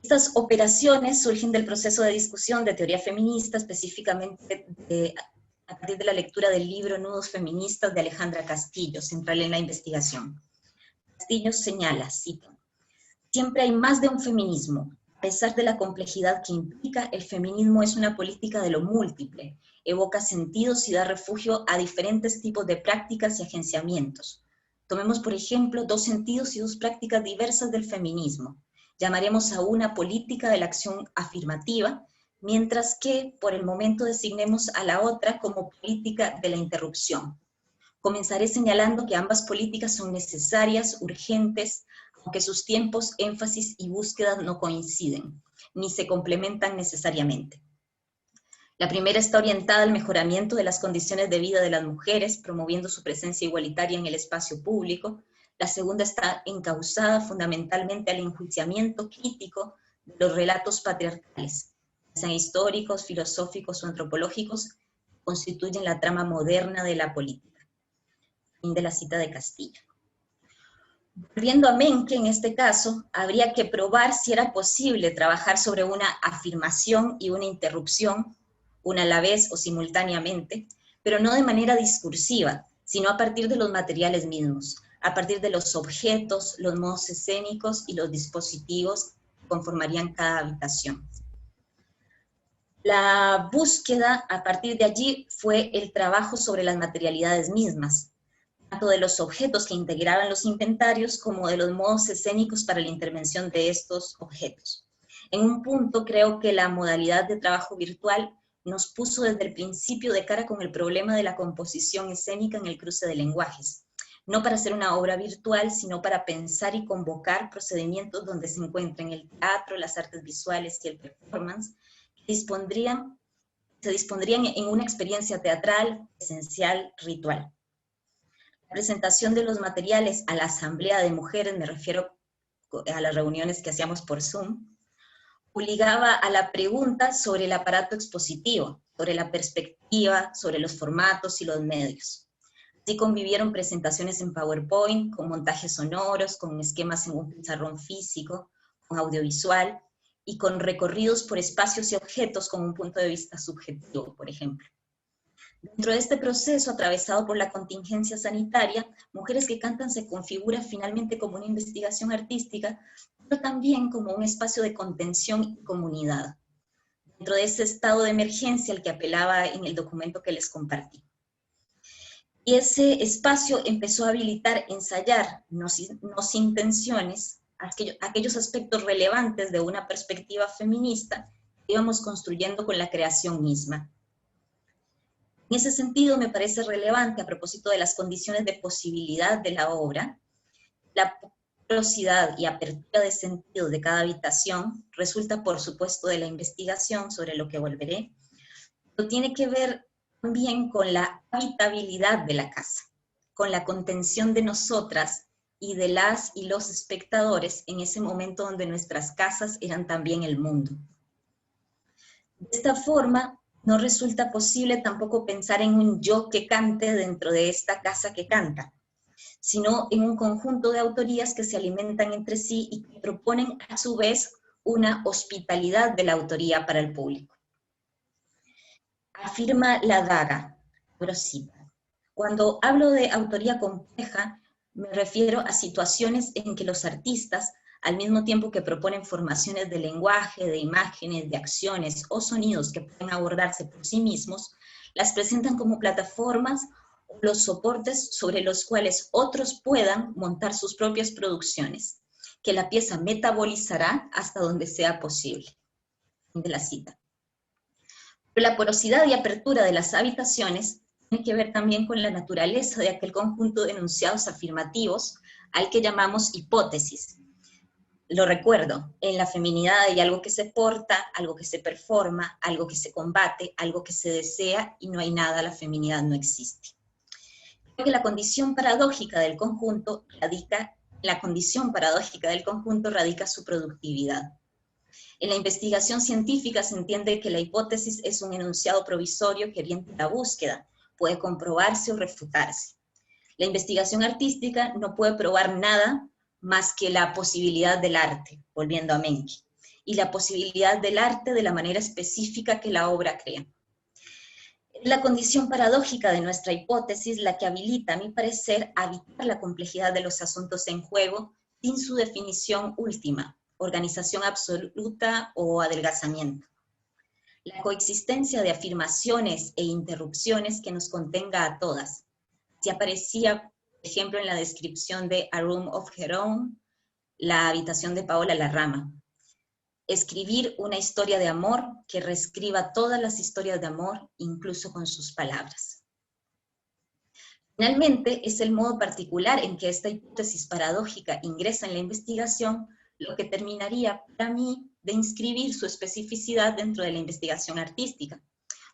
Estas operaciones surgen del proceso de discusión de teoría feminista, específicamente a partir de la lectura del libro Nudos Feministas de Alejandra Castillo, central en la investigación. Castillo señala, cito: siempre hay más de un feminismo. A pesar de la complejidad que implica, el feminismo es una política de lo múltiple, evoca sentidos y da refugio a diferentes tipos de prácticas y agenciamientos. Tomemos, por ejemplo, dos sentidos y dos prácticas diversas del feminismo. Llamaremos a una política de la acción afirmativa, mientras que, por el momento, designemos a la otra como política de la interrupción. Comenzaré señalando que ambas políticas son necesarias, urgentes, aunque sus tiempos, énfasis y búsquedas no coinciden, ni se complementan necesariamente. La primera está orientada al mejoramiento de las condiciones de vida de las mujeres, promoviendo su presencia igualitaria en el espacio público. La segunda está encauzada fundamentalmente al enjuiciamiento crítico de los relatos patriarcales, sean históricos, filosóficos o antropológicos, que constituyen la trama moderna de la política. Fin de la cita de Castillo. Volviendo a Menke, en este caso, habría que probar si era posible trabajar sobre una afirmación y una interrupción, una a la vez o simultáneamente, pero no de manera discursiva, sino a partir de los materiales mismos, a partir de los objetos, los modos escénicos y los dispositivos que conformarían cada habitación. La búsqueda a partir de allí fue el trabajo sobre las materialidades mismas, tanto de los objetos que integraban los inventarios como de los modos escénicos para la intervención de estos objetos. En un punto creo que la modalidad de trabajo virtual nos puso desde el principio de cara con el problema de la composición escénica en el cruce de lenguajes, no para hacer una obra virtual, sino para pensar y convocar procedimientos donde se encuentren el teatro, las artes visuales y el performance, que se dispondrían en una experiencia teatral, esencial, ritual. La presentación de los materiales a la asamblea de mujeres, me refiero a las reuniones que hacíamos por Zoom, obligaba a la pregunta sobre el aparato expositivo, sobre la perspectiva, sobre los formatos y los medios. Así convivieron presentaciones en PowerPoint, con montajes sonoros, con esquemas en un pizarrón físico, con audiovisual, y con recorridos por espacios y objetos con un punto de vista subjetivo, por ejemplo. Dentro de este proceso, atravesado por la contingencia sanitaria, Mujeres que Cantan se configura finalmente como una investigación artística, pero también como un espacio de contención y comunidad, dentro de ese estado de emergencia al que apelaba en el documento que les compartí. Y ese espacio empezó a habilitar, ensayar, no sin tensiones, aquellos aspectos relevantes de una perspectiva feminista que íbamos construyendo con la creación misma. En ese sentido, me parece relevante, a propósito de las condiciones de posibilidad de la obra, la porosidad y apertura de sentido de cada habitación resulta, por supuesto, de la investigación, sobre lo que volveré, pero tiene que ver también con la habitabilidad de la casa, con la contención de nosotras y de las y los espectadores en ese momento donde nuestras casas eran también el mundo. De esta forma, no resulta posible tampoco pensar en un yo que cante dentro de esta casa que canta, sino en un conjunto de autorías que se alimentan entre sí y que proponen a su vez una hospitalidad de la autoría para el público. Afirma la daga, Grosita. Cuando hablo de autoría compleja, me refiero a situaciones en que los artistas, al mismo tiempo que proponen formaciones de lenguaje, de imágenes, de acciones o sonidos que pueden abordarse por sí mismos, las presentan como plataformas o los soportes sobre los cuales otros puedan montar sus propias producciones, que la pieza metabolizará hasta donde sea posible. Fin de la cita. Pero la porosidad y apertura de las habitaciones tiene que ver también con la naturaleza de aquel conjunto de enunciados afirmativos al que llamamos hipótesis. Lo recuerdo, en la feminidad hay algo que se porta, algo que se performa, algo que se combate, algo que se desea, y no hay nada, la feminidad no existe. Creo que la condición paradójica del conjunto radica su productividad. En la investigación científica se entiende que la hipótesis es un enunciado provisorio que orienta la búsqueda, puede comprobarse o refutarse. La investigación artística no puede probar nada más que la posibilidad del arte, volviendo a Menke, y la posibilidad del arte de la manera específica que la obra crea. Es la condición paradójica de nuestra hipótesis la que habilita, a mi parecer, a habitar la complejidad de los asuntos en juego sin su definición última, organización absoluta o adelgazamiento. La coexistencia de afirmaciones e interrupciones que nos contenga a todas. Si aparecía, por ejemplo, en la descripción de A Room of Her Own, la habitación de Paola Larrama. Escribir una historia de amor que reescriba todas las historias de amor, incluso con sus palabras. Finalmente, es el modo particular en que esta hipótesis paradójica ingresa en la investigación lo que terminaría para mí de inscribir su especificidad dentro de la investigación artística.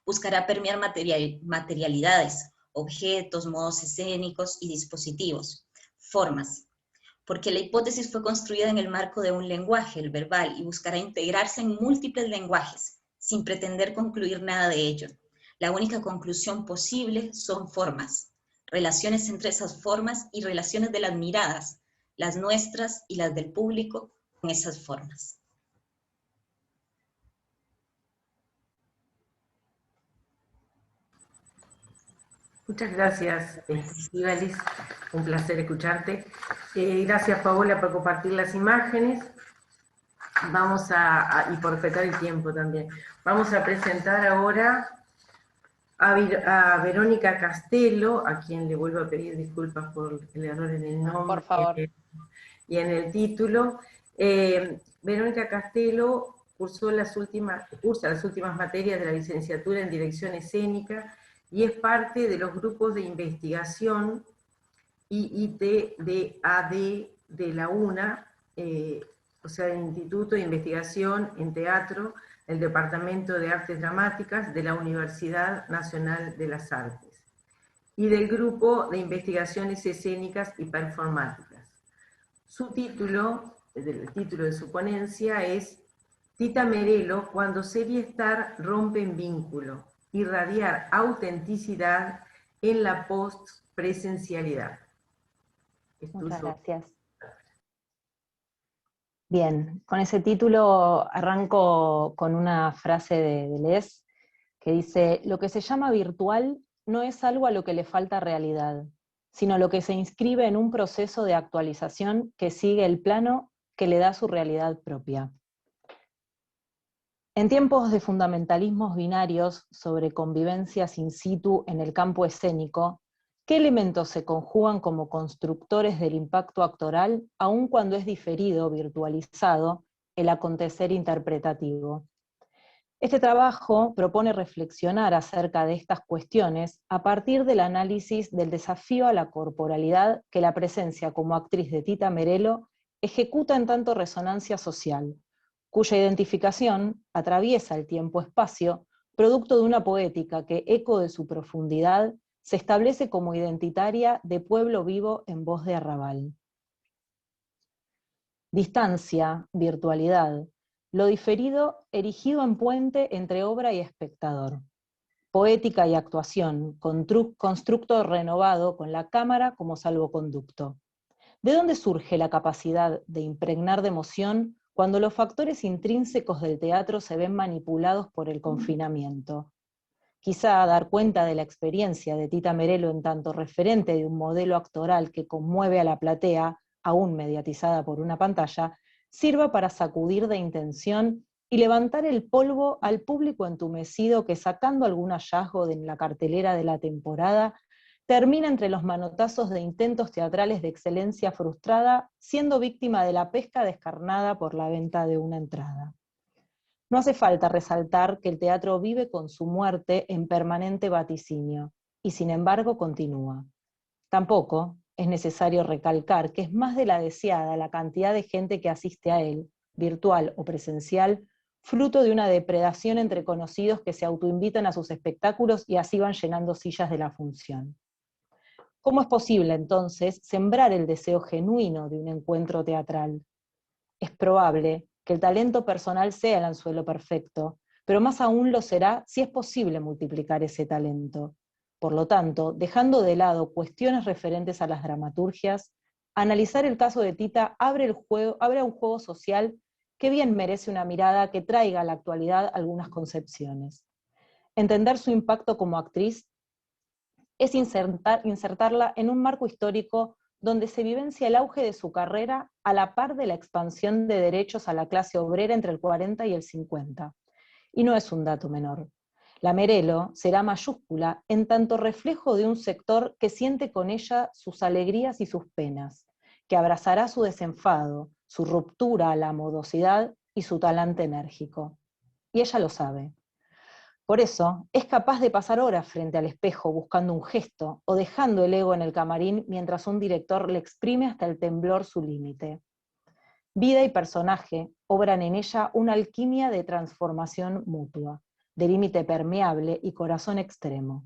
Buscará permear materialidades, objetos, modos escénicos y dispositivos, formas, porque la hipótesis fue construida en el marco de un lenguaje, el verbal, y buscará integrarse en múltiples lenguajes, sin pretender concluir nada de ello. La única conclusión posible son formas, relaciones entre esas formas y relaciones de las miradas las nuestras y las del público, con esas formas. Muchas gracias, Estíbaliz, un placer escucharte. Gracias, Paola, por compartir las imágenes. Vamos y por respetar el tiempo también. Vamos a presentar ahora a Verónica Castelo, a quien le vuelvo a pedir disculpas por el error en el nombre. Por favor. Y en el título. Verónica Castelo cursa las últimas materias de la licenciatura en Dirección Escénica y es parte de los grupos de investigación IIT-DAD de la UNA, o sea, el Instituto de Investigación en Teatro, el Departamento de Artes Dramáticas de la Universidad Nacional de las Artes, y del Grupo de Investigaciones Escénicas y Performáticas. Su título, el título de su ponencia es Tita Merello, cuando Serie Star rompe en vínculo, irradiar autenticidad en la post-presencialidad. Muchas gracias. Bien, con ese título arranco con una frase de Deleuze que dice: lo que se llama virtual no es algo a lo que le falta realidad, sino lo que se inscribe en un proceso de actualización que sigue el plano que le da su realidad propia. En tiempos de fundamentalismos binarios sobre convivencias in situ en el campo escénico, ¿qué elementos se conjugan como constructores del impacto actoral, aun cuando es diferido, virtualizado, el acontecer interpretativo? Este trabajo propone reflexionar acerca de estas cuestiones a partir del análisis del desafío a la corporalidad que la presencia como actriz de Tita Merello ejecuta en tanto resonancia social, cuya identificación atraviesa el tiempo-espacio, producto de una poética que, eco de su profundidad, se establece como identitaria de pueblo vivo en voz de arrabal. Distancia, virtualidad, lo diferido erigido en puente entre obra y espectador. Poética y actuación, constructo renovado con la cámara como salvoconducto. ¿De dónde surge la capacidad de impregnar de emoción cuando los factores intrínsecos del teatro se ven manipulados por el confinamiento? Quizá dar cuenta de la experiencia de Tita Merello en tanto referente de un modelo actoral que conmueve a la platea, aún mediatizada por una pantalla, sirva para sacudir de intención y levantar el polvo al público entumecido que, sacando algún hallazgo de la cartelera de la temporada, termina entre los manotazos de intentos teatrales de excelencia frustrada, siendo víctima de la pesca descarnada por la venta de una entrada. No hace falta resaltar que el teatro vive con su muerte en permanente vaticinio, y sin embargo continúa. Tampoco es necesario recalcar que es más de la deseada la cantidad de gente que asiste a él, virtual o presencial, fruto de una depredación entre conocidos que se autoinvitan a sus espectáculos y así van llenando sillas de la función. ¿Cómo es posible, entonces, sembrar el deseo genuino de un encuentro teatral? Es probable que el talento personal sea el anzuelo perfecto, pero más aún lo será si es posible multiplicar ese talento. Por lo tanto, dejando de lado cuestiones referentes a las dramaturgias, analizar el caso de Tita abre un juego social que bien merece una mirada que traiga a la actualidad algunas concepciones. Entender su impacto como actriz es insertarla en un marco histórico donde se vivencia el auge de su carrera a la par de la expansión de derechos a la clase obrera entre el 40 y el 50. Y no es un dato menor. La Merello será mayúscula en tanto reflejo de un sector que siente con ella sus alegrías y sus penas, que abrazará su desenfado, su ruptura a la modosidad y su talante enérgico. Y ella lo sabe. Por eso, es capaz de pasar horas frente al espejo buscando un gesto o dejando el ego en el camarín mientras un director le exprime hasta el temblor su límite. Vida y personaje obran en ella una alquimia de transformación mutua, de límite permeable y corazón extremo.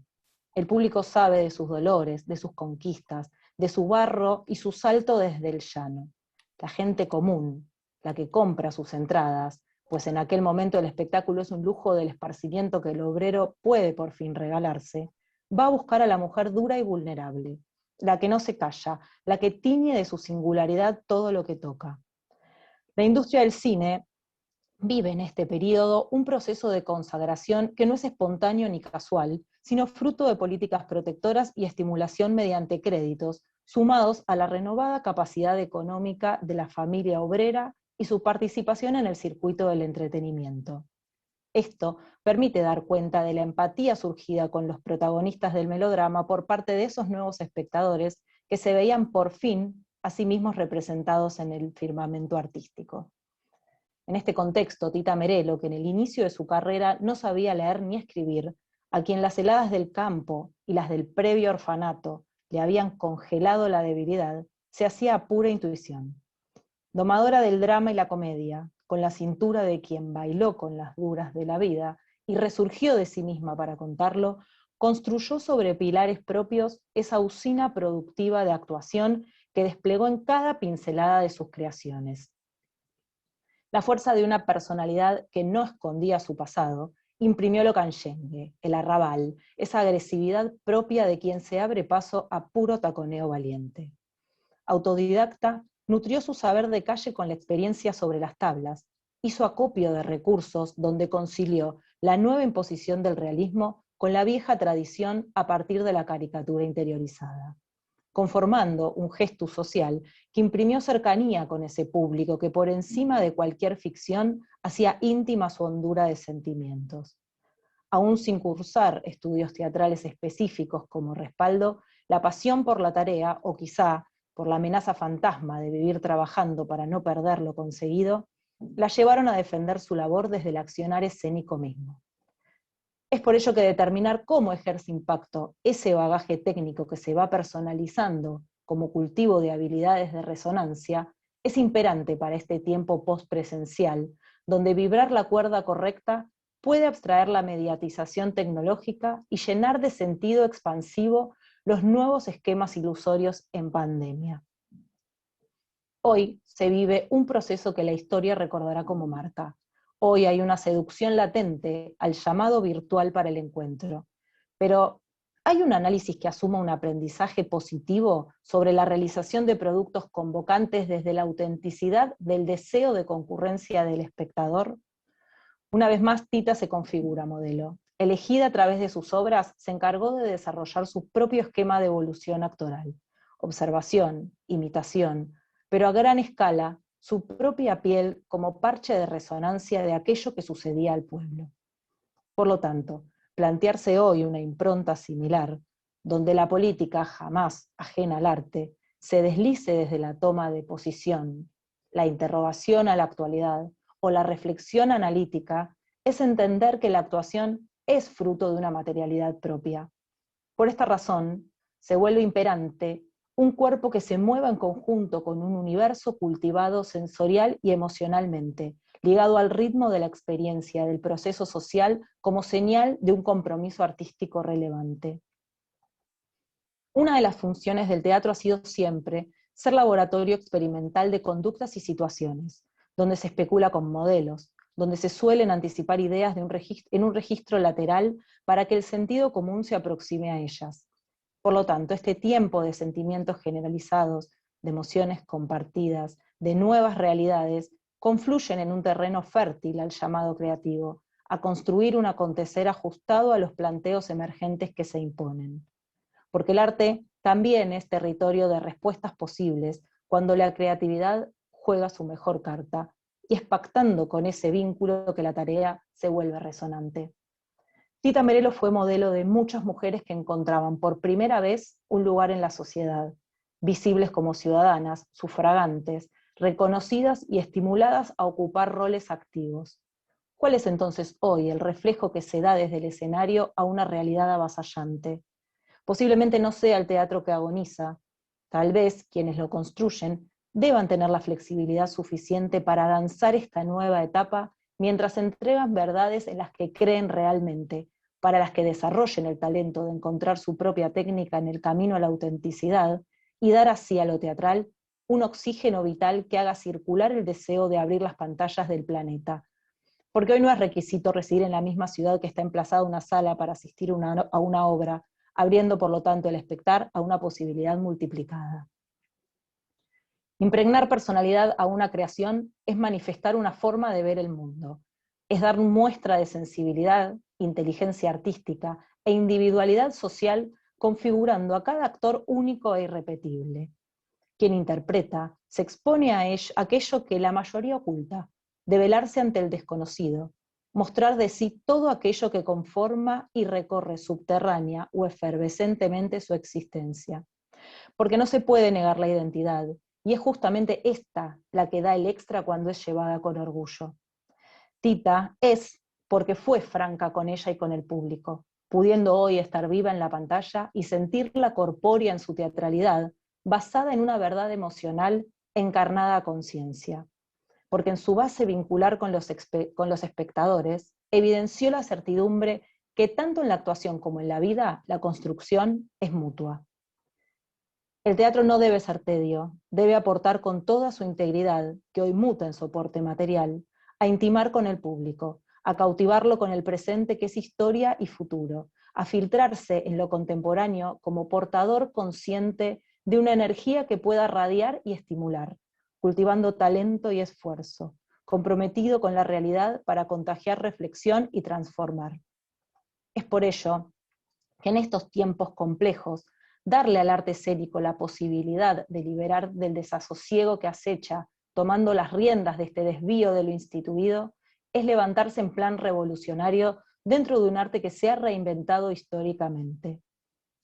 El público sabe de sus dolores, de sus conquistas, de su barro y su salto desde el llano. La gente común, la que compra sus entradas, pues en aquel momento el espectáculo es un lujo del esparcimiento que el obrero puede por fin regalarse, va a buscar a la mujer dura y vulnerable, la que no se calla, la que tiñe de su singularidad todo lo que toca. La industria del cine vive en este periodo un proceso de consagración que no es espontáneo ni casual, sino fruto de políticas protectoras y estimulación mediante créditos, sumados a la renovada capacidad económica de la familia obrera y su participación en el circuito del entretenimiento. Esto permite dar cuenta de la empatía surgida con los protagonistas del melodrama por parte de esos nuevos espectadores que se veían por fin a sí mismos representados en el firmamento artístico. En este contexto, Tita Merello, que en el inicio de su carrera no sabía leer ni escribir, a quien las heladas del campo y las del previo orfanato le habían congelado la debilidad, se hacía a pura intuición. Domadora del drama y la comedia, con la cintura de quien bailó con las duras de la vida y resurgió de sí misma para contarlo, construyó sobre pilares propios esa usina productiva de actuación que desplegó en cada pincelada de sus creaciones. La fuerza de una personalidad que no escondía su pasado, imprimió lo canyengue, el arrabal, esa agresividad propia de quien se abre paso a puro taconeo valiente. Autodidacta, nutrió su saber de calle con la experiencia sobre las tablas, hizo acopio de recursos donde concilió la nueva imposición del realismo con la vieja tradición a partir de la caricatura interiorizada, conformando un gestus social que imprimió cercanía con ese público que por encima de cualquier ficción hacía íntima su hondura de sentimientos. Aún sin cursar estudios teatrales específicos como respaldo, la pasión por la tarea, o quizá por la amenaza fantasma de vivir trabajando para no perder lo conseguido, la llevaron a defender su labor desde el accionar escénico mismo. Es por ello que determinar cómo ejerce impacto ese bagaje técnico que se va personalizando como cultivo de habilidades de resonancia es imperante para este tiempo postpresencial, donde vibrar la cuerda correcta puede abstraer la mediatización tecnológica y llenar de sentido expansivo los nuevos esquemas ilusorios en pandemia. Hoy se vive un proceso que la historia recordará como marca. Hoy hay una seducción latente al llamado virtual para el encuentro. Pero, ¿hay un análisis que asuma un aprendizaje positivo sobre la realización de productos convocantes desde la autenticidad del deseo de concurrencia del espectador? Una vez más, Tita se configura modelo. Elegida a través de sus obras, se encargó de desarrollar su propio esquema de evolución actoral. Observación, imitación, pero a gran escala, su propia piel como parche de resonancia de aquello que sucedía al pueblo. Por lo tanto, plantearse hoy una impronta similar, donde la política, jamás ajena al arte, se deslice desde la toma de posición, la interrogación a la actualidad o la reflexión analítica, es entender que la actuación es fruto de una materialidad propia. Por esta razón, se vuelve imperante un cuerpo que se mueva en conjunto con un universo cultivado sensorial y emocionalmente, ligado al ritmo de la experiencia del proceso social como señal de un compromiso artístico relevante. Una de las funciones del teatro ha sido siempre ser laboratorio experimental de conductas y situaciones, donde se especula con modelos, donde se suelen anticipar ideas en un registro lateral para que el sentido común se aproxime a ellas. Por lo tanto, este tiempo de sentimientos generalizados, de emociones compartidas, de nuevas realidades, confluyen en un terreno fértil al llamado creativo, a construir un acontecer ajustado a los planteos emergentes que se imponen. Porque el arte también es territorio de respuestas posibles cuando la creatividad juega su mejor carta, y es pactando con ese vínculo que la tarea se vuelve resonante. Tita Merello fue modelo de muchas mujeres que encontraban por primera vez un lugar en la sociedad, visibles como ciudadanas, sufragantes, reconocidas y estimuladas a ocupar roles activos. ¿Cuál es entonces hoy el reflejo que se da desde el escenario a una realidad avasallante? Posiblemente no sea el teatro que agoniza, tal vez quienes lo construyen deban tener la flexibilidad suficiente para danzar esta nueva etapa mientras entregan verdades en las que creen realmente, para las que desarrollen el talento de encontrar su propia técnica en el camino a la autenticidad y dar así a lo teatral un oxígeno vital que haga circular el deseo de abrir las pantallas del planeta. Porque hoy no es requisito residir en la misma ciudad que está emplazada una sala para asistir a una obra, abriendo por lo tanto el espectar a una posibilidad multiplicada. Impregnar personalidad a una creación es manifestar una forma de ver el mundo, es dar muestra de sensibilidad, inteligencia artística e individualidad social, configurando a cada actor único e irrepetible. Quien interpreta se expone a aquello que la mayoría oculta, develarse ante el desconocido, mostrar de sí todo aquello que conforma y recorre subterránea o efervescentemente su existencia. Porque no se puede negar la identidad, y es justamente esta la que da el extra cuando es llevada con orgullo. Tita es porque fue franca con ella y con el público, pudiendo hoy estar viva en la pantalla y sentirla corpórea en su teatralidad, basada en una verdad emocional encarnada a conciencia. Porque en su base vincular con los espectadores, evidenció la certidumbre que tanto en la actuación como en la vida, la construcción es mutua. El teatro no debe ser tedio, debe aportar con toda su integridad, que hoy muta en soporte material, a intimar con el público, a cautivarlo con el presente que es historia y futuro, a filtrarse en lo contemporáneo como portador consciente de una energía que pueda radiar y estimular, cultivando talento y esfuerzo, comprometido con la realidad para contagiar reflexión y transformar. Es por ello que en estos tiempos complejos, darle al arte escénico la posibilidad de liberar del desasosiego que acecha, tomando las riendas de este desvío de lo instituido, es levantarse en plan revolucionario dentro de un arte que se ha reinventado históricamente.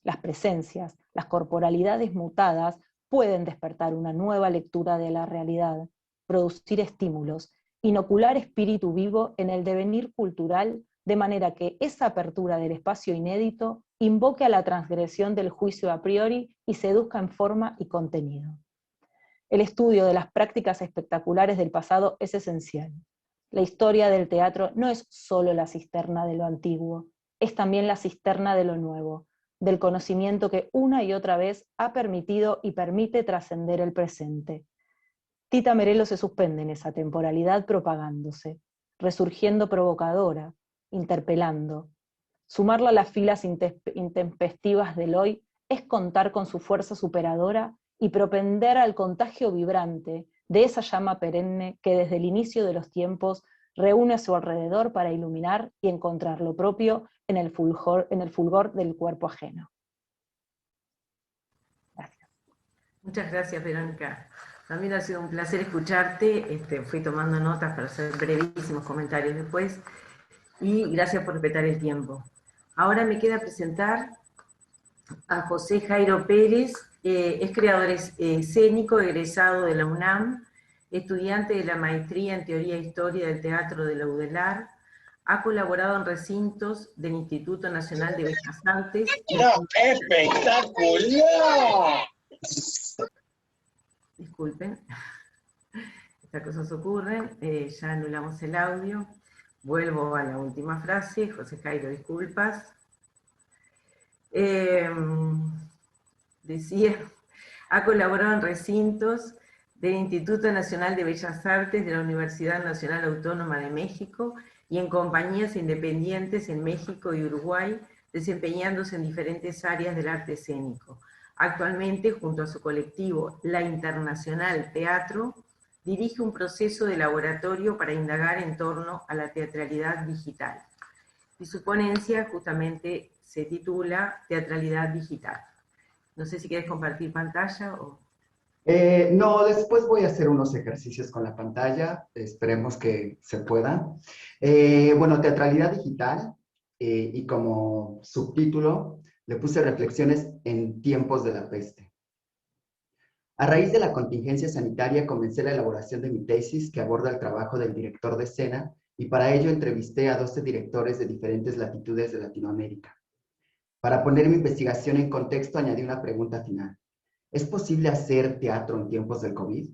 Las presencias, las corporalidades mutadas pueden despertar una nueva lectura de la realidad, producir estímulos, inocular espíritu vivo en el devenir cultural, de manera que esa apertura del espacio inédito invoque a la transgresión del juicio a priori y seduzca en forma y contenido. El estudio de las prácticas espectaculares del pasado es esencial. La historia del teatro no es solo la cisterna de lo antiguo, es también la cisterna de lo nuevo, del conocimiento que una y otra vez ha permitido y permite trascender el presente. Tita Merello se suspende en esa temporalidad propagándose, resurgiendo provocadora, interpelando. Sumarla a las filas intempestivas del hoy es contar con su fuerza superadora y propender al contagio vibrante de esa llama perenne que desde el inicio de los tiempos reúne a su alrededor para iluminar y encontrar lo propio en el fulgor del cuerpo ajeno. Gracias. Muchas gracias, Verónica. También ha sido un placer escucharte. Fui tomando notas para hacer brevísimos comentarios después. Y gracias por respetar el tiempo. Ahora me queda presentar a José Jairo Pérez, es creador escénico, egresado de la UNAM, estudiante de la maestría en Teoría e Historia del Teatro de la UDELAR, ha colaborado en recintos del Instituto Nacional de Bellas Artes. ¡No, espectacular! Disculpen, estas cosas ocurren, ya anulamos el audio. Vuelvo a la última frase, José Jairo, disculpas. Decía, ha colaborado en recintos del Instituto Nacional de Bellas Artes de la Universidad Nacional Autónoma de México y en compañías independientes en México y Uruguay, desempeñándose en diferentes áreas del arte escénico. Actualmente, junto a su colectivo La Internacional Teatro, dirige un proceso de laboratorio para indagar en torno a la teatralidad digital. Y su ponencia justamente se titula Teatralidad Digital. No sé si quieres compartir pantalla o... No, después voy a hacer unos ejercicios con la pantalla, esperemos que se pueda. Bueno, teatralidad digital, y como subtítulo le puse reflexiones en tiempos de la peste. A raíz de la contingencia sanitaria comencé la elaboración de mi tesis que aborda el trabajo del director de escena y para ello entrevisté a 12 directores de diferentes latitudes de Latinoamérica. Para poner mi investigación en contexto añadí una pregunta final. ¿Es posible hacer teatro en tiempos del COVID?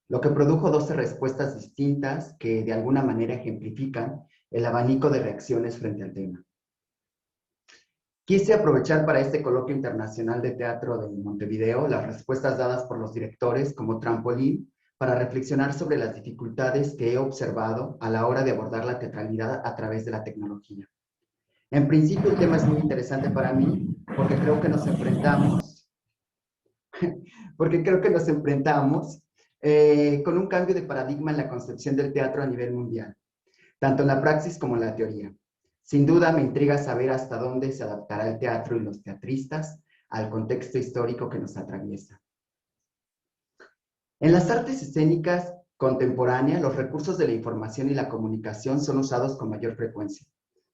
Lo que produjo 12 respuestas distintas que de alguna manera ejemplifican el abanico de reacciones frente al tema. Quise aprovechar para este coloquio internacional de teatro de Montevideo las respuestas dadas por los directores como trampolín para reflexionar sobre las dificultades que he observado a la hora de abordar la teatralidad a través de la tecnología. En principio el tema es muy interesante para mí porque creo que nos enfrentamos, con un cambio de paradigma en la concepción del teatro a nivel mundial, tanto en la praxis como en la teoría. Sin duda me intriga saber hasta dónde se adaptará el teatro y los teatristas al contexto histórico que nos atraviesa. En las artes escénicas contemporáneas, los recursos de la información y la comunicación son usados con mayor frecuencia.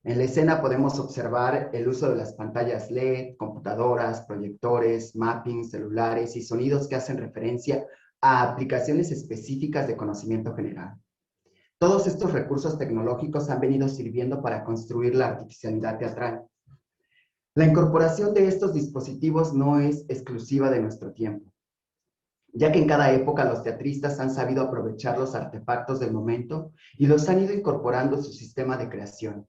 En la escena podemos observar el uso de las pantallas LED, computadoras, proyectores, mappings, celulares y sonidos que hacen referencia a aplicaciones específicas de conocimiento general. Todos estos recursos tecnológicos han venido sirviendo para construir la artificialidad teatral. La incorporación de estos dispositivos no es exclusiva de nuestro tiempo, ya que en cada época los teatristas han sabido aprovechar los artefactos del momento y los han ido incorporando a su sistema de creación.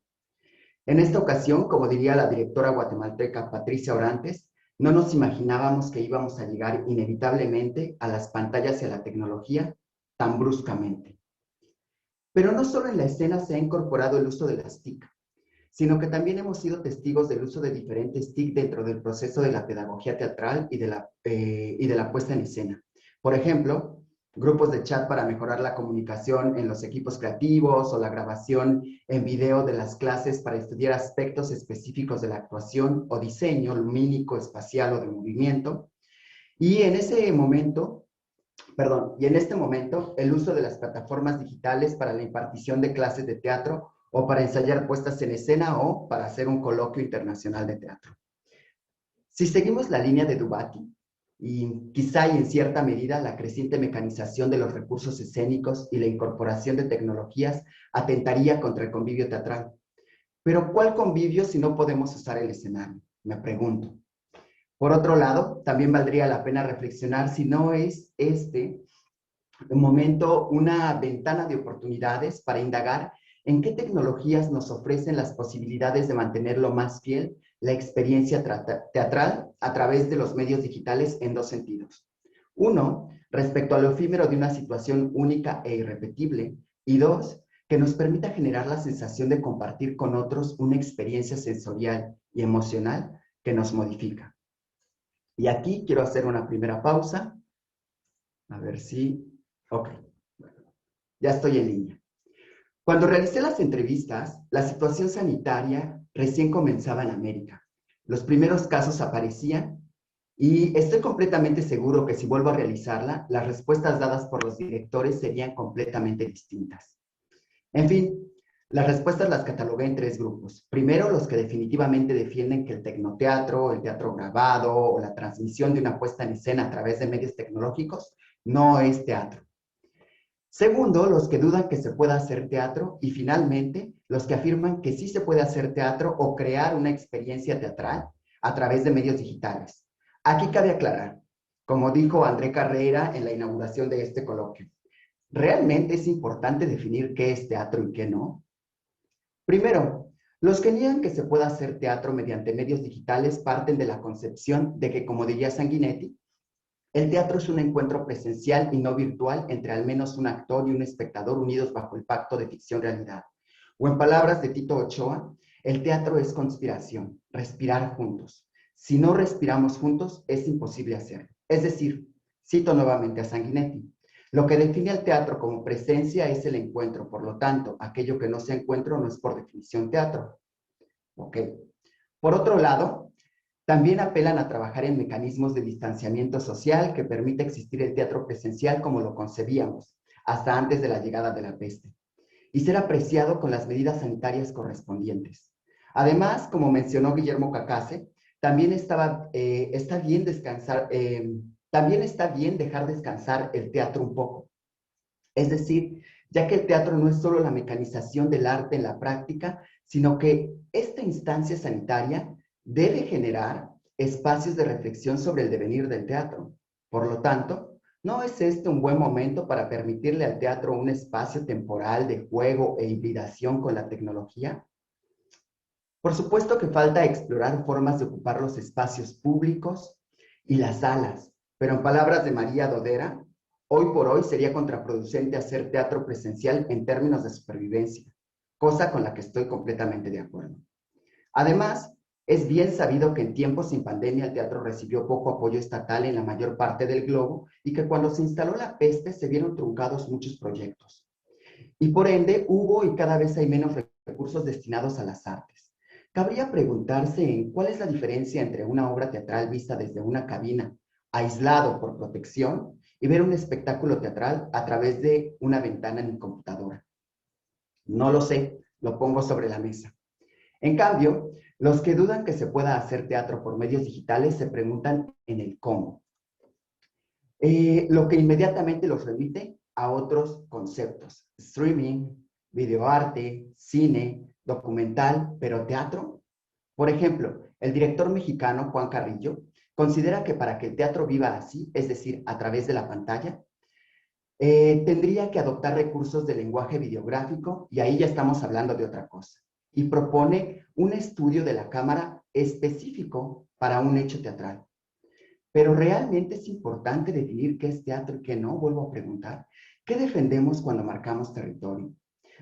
En esta ocasión, como diría la directora guatemalteca Patricia Orantes, no nos imaginábamos que íbamos a llegar inevitablemente a las pantallas y a la tecnología tan bruscamente. Pero no solo en la escena se ha incorporado el uso de las TIC, sino que también hemos sido testigos del uso de diferentes TIC dentro del proceso de la pedagogía teatral y de la puesta en escena. Por ejemplo, grupos de chat para mejorar la comunicación en los equipos creativos o la grabación en video de las clases para estudiar aspectos específicos de la actuación o diseño lumínico, espacial o de movimiento. Y en este momento, el uso de las plataformas digitales para la impartición de clases de teatro o para ensayar puestas en escena o para hacer un coloquio internacional de teatro. Si seguimos la línea de Dubati, y quizá y en cierta medida la creciente mecanización de los recursos escénicos y la incorporación de tecnologías atentaría contra el convivio teatral. Pero ¿cuál convivio si no podemos usar el escenario? Me pregunto. Por otro lado, también valdría la pena reflexionar si no es este momento una ventana de oportunidades para indagar en qué tecnologías nos ofrecen las posibilidades de mantener lo más fiel la experiencia teatral a través de los medios digitales en dos sentidos. Uno, respecto a lo efímero de una situación única e irrepetible. Y dos, que nos permita generar la sensación de compartir con otros una experiencia sensorial y emocional que nos modifica. Y aquí quiero hacer una primera pausa. A ver si... Ok. Ya estoy en línea. Cuando realicé las entrevistas, la situación sanitaria recién comenzaba en América. Los primeros casos aparecían y estoy completamente seguro que si vuelvo a realizarla, las respuestas dadas por los directores serían completamente distintas. En fin, las respuestas las catalogué en tres grupos. Primero, los que definitivamente defienden que el tecnoteatro, el teatro grabado o la transmisión de una puesta en escena a través de medios tecnológicos no es teatro. Segundo, los que dudan que se pueda hacer teatro. Y finalmente, los que afirman que sí se puede hacer teatro o crear una experiencia teatral a través de medios digitales. Aquí cabe aclarar, como dijo André Carrera en la inauguración de este coloquio, ¿realmente es importante definir qué es teatro y qué no? Primero, los que niegan que se pueda hacer teatro mediante medios digitales parten de la concepción de que, como diría Sanguinetti, el teatro es un encuentro presencial y no virtual entre al menos un actor y un espectador unidos bajo el pacto de ficción-realidad. O en palabras de Tito Ochoa, el teatro es conspiración, respirar juntos. Si no respiramos juntos, es imposible hacerlo. Es decir, cito nuevamente a Sanguinetti, lo que define al teatro como presencia es el encuentro, por lo tanto, aquello que no sea encuentro no es por definición teatro. Ok. Por otro lado, también apelan a trabajar en mecanismos de distanciamiento social que permita existir el teatro presencial como lo concebíamos, hasta antes de la llegada de la peste, y ser apreciado con las medidas sanitarias correspondientes. Además, como mencionó Guillermo Cacase, también está bien dejar descansar el teatro un poco. Es decir, ya que el teatro no es solo la mecanización del arte en la práctica, sino que esta instancia sanitaria debe generar espacios de reflexión sobre el devenir del teatro. Por lo tanto, ¿no es este un buen momento para permitirle al teatro un espacio temporal de juego e hibridación con la tecnología? Por supuesto que falta explorar formas de ocupar los espacios públicos y las salas, pero en palabras de María Dodera, hoy por hoy sería contraproducente hacer teatro presencial en términos de supervivencia, cosa con la que estoy completamente de acuerdo. Además, es bien sabido que en tiempos sin pandemia el teatro recibió poco apoyo estatal en la mayor parte del globo y que cuando se instaló la peste se vieron truncados muchos proyectos. Y por ende hubo y cada vez hay menos recursos destinados a las artes. Cabría preguntarse en cuál es la diferencia entre una obra teatral vista desde una cabina, aislado por protección, y ver un espectáculo teatral a través de una ventana en mi computadora. No lo sé, lo pongo sobre la mesa. En cambio, los que dudan que se pueda hacer teatro por medios digitales se preguntan en el cómo. Lo que inmediatamente los remite a otros conceptos. Streaming, videoarte, cine, documental, pero teatro. Por ejemplo, el director mexicano Juan Carrillo considera que para que el teatro viva así, es decir, a través de la pantalla, tendría que adoptar recursos de lenguaje videográfico y ahí ya estamos hablando de otra cosa. Y propone un estudio de la cámara específico para un hecho teatral. Pero realmente es importante definir qué es teatro y qué no, vuelvo a preguntar. ¿Qué defendemos cuando marcamos territorio?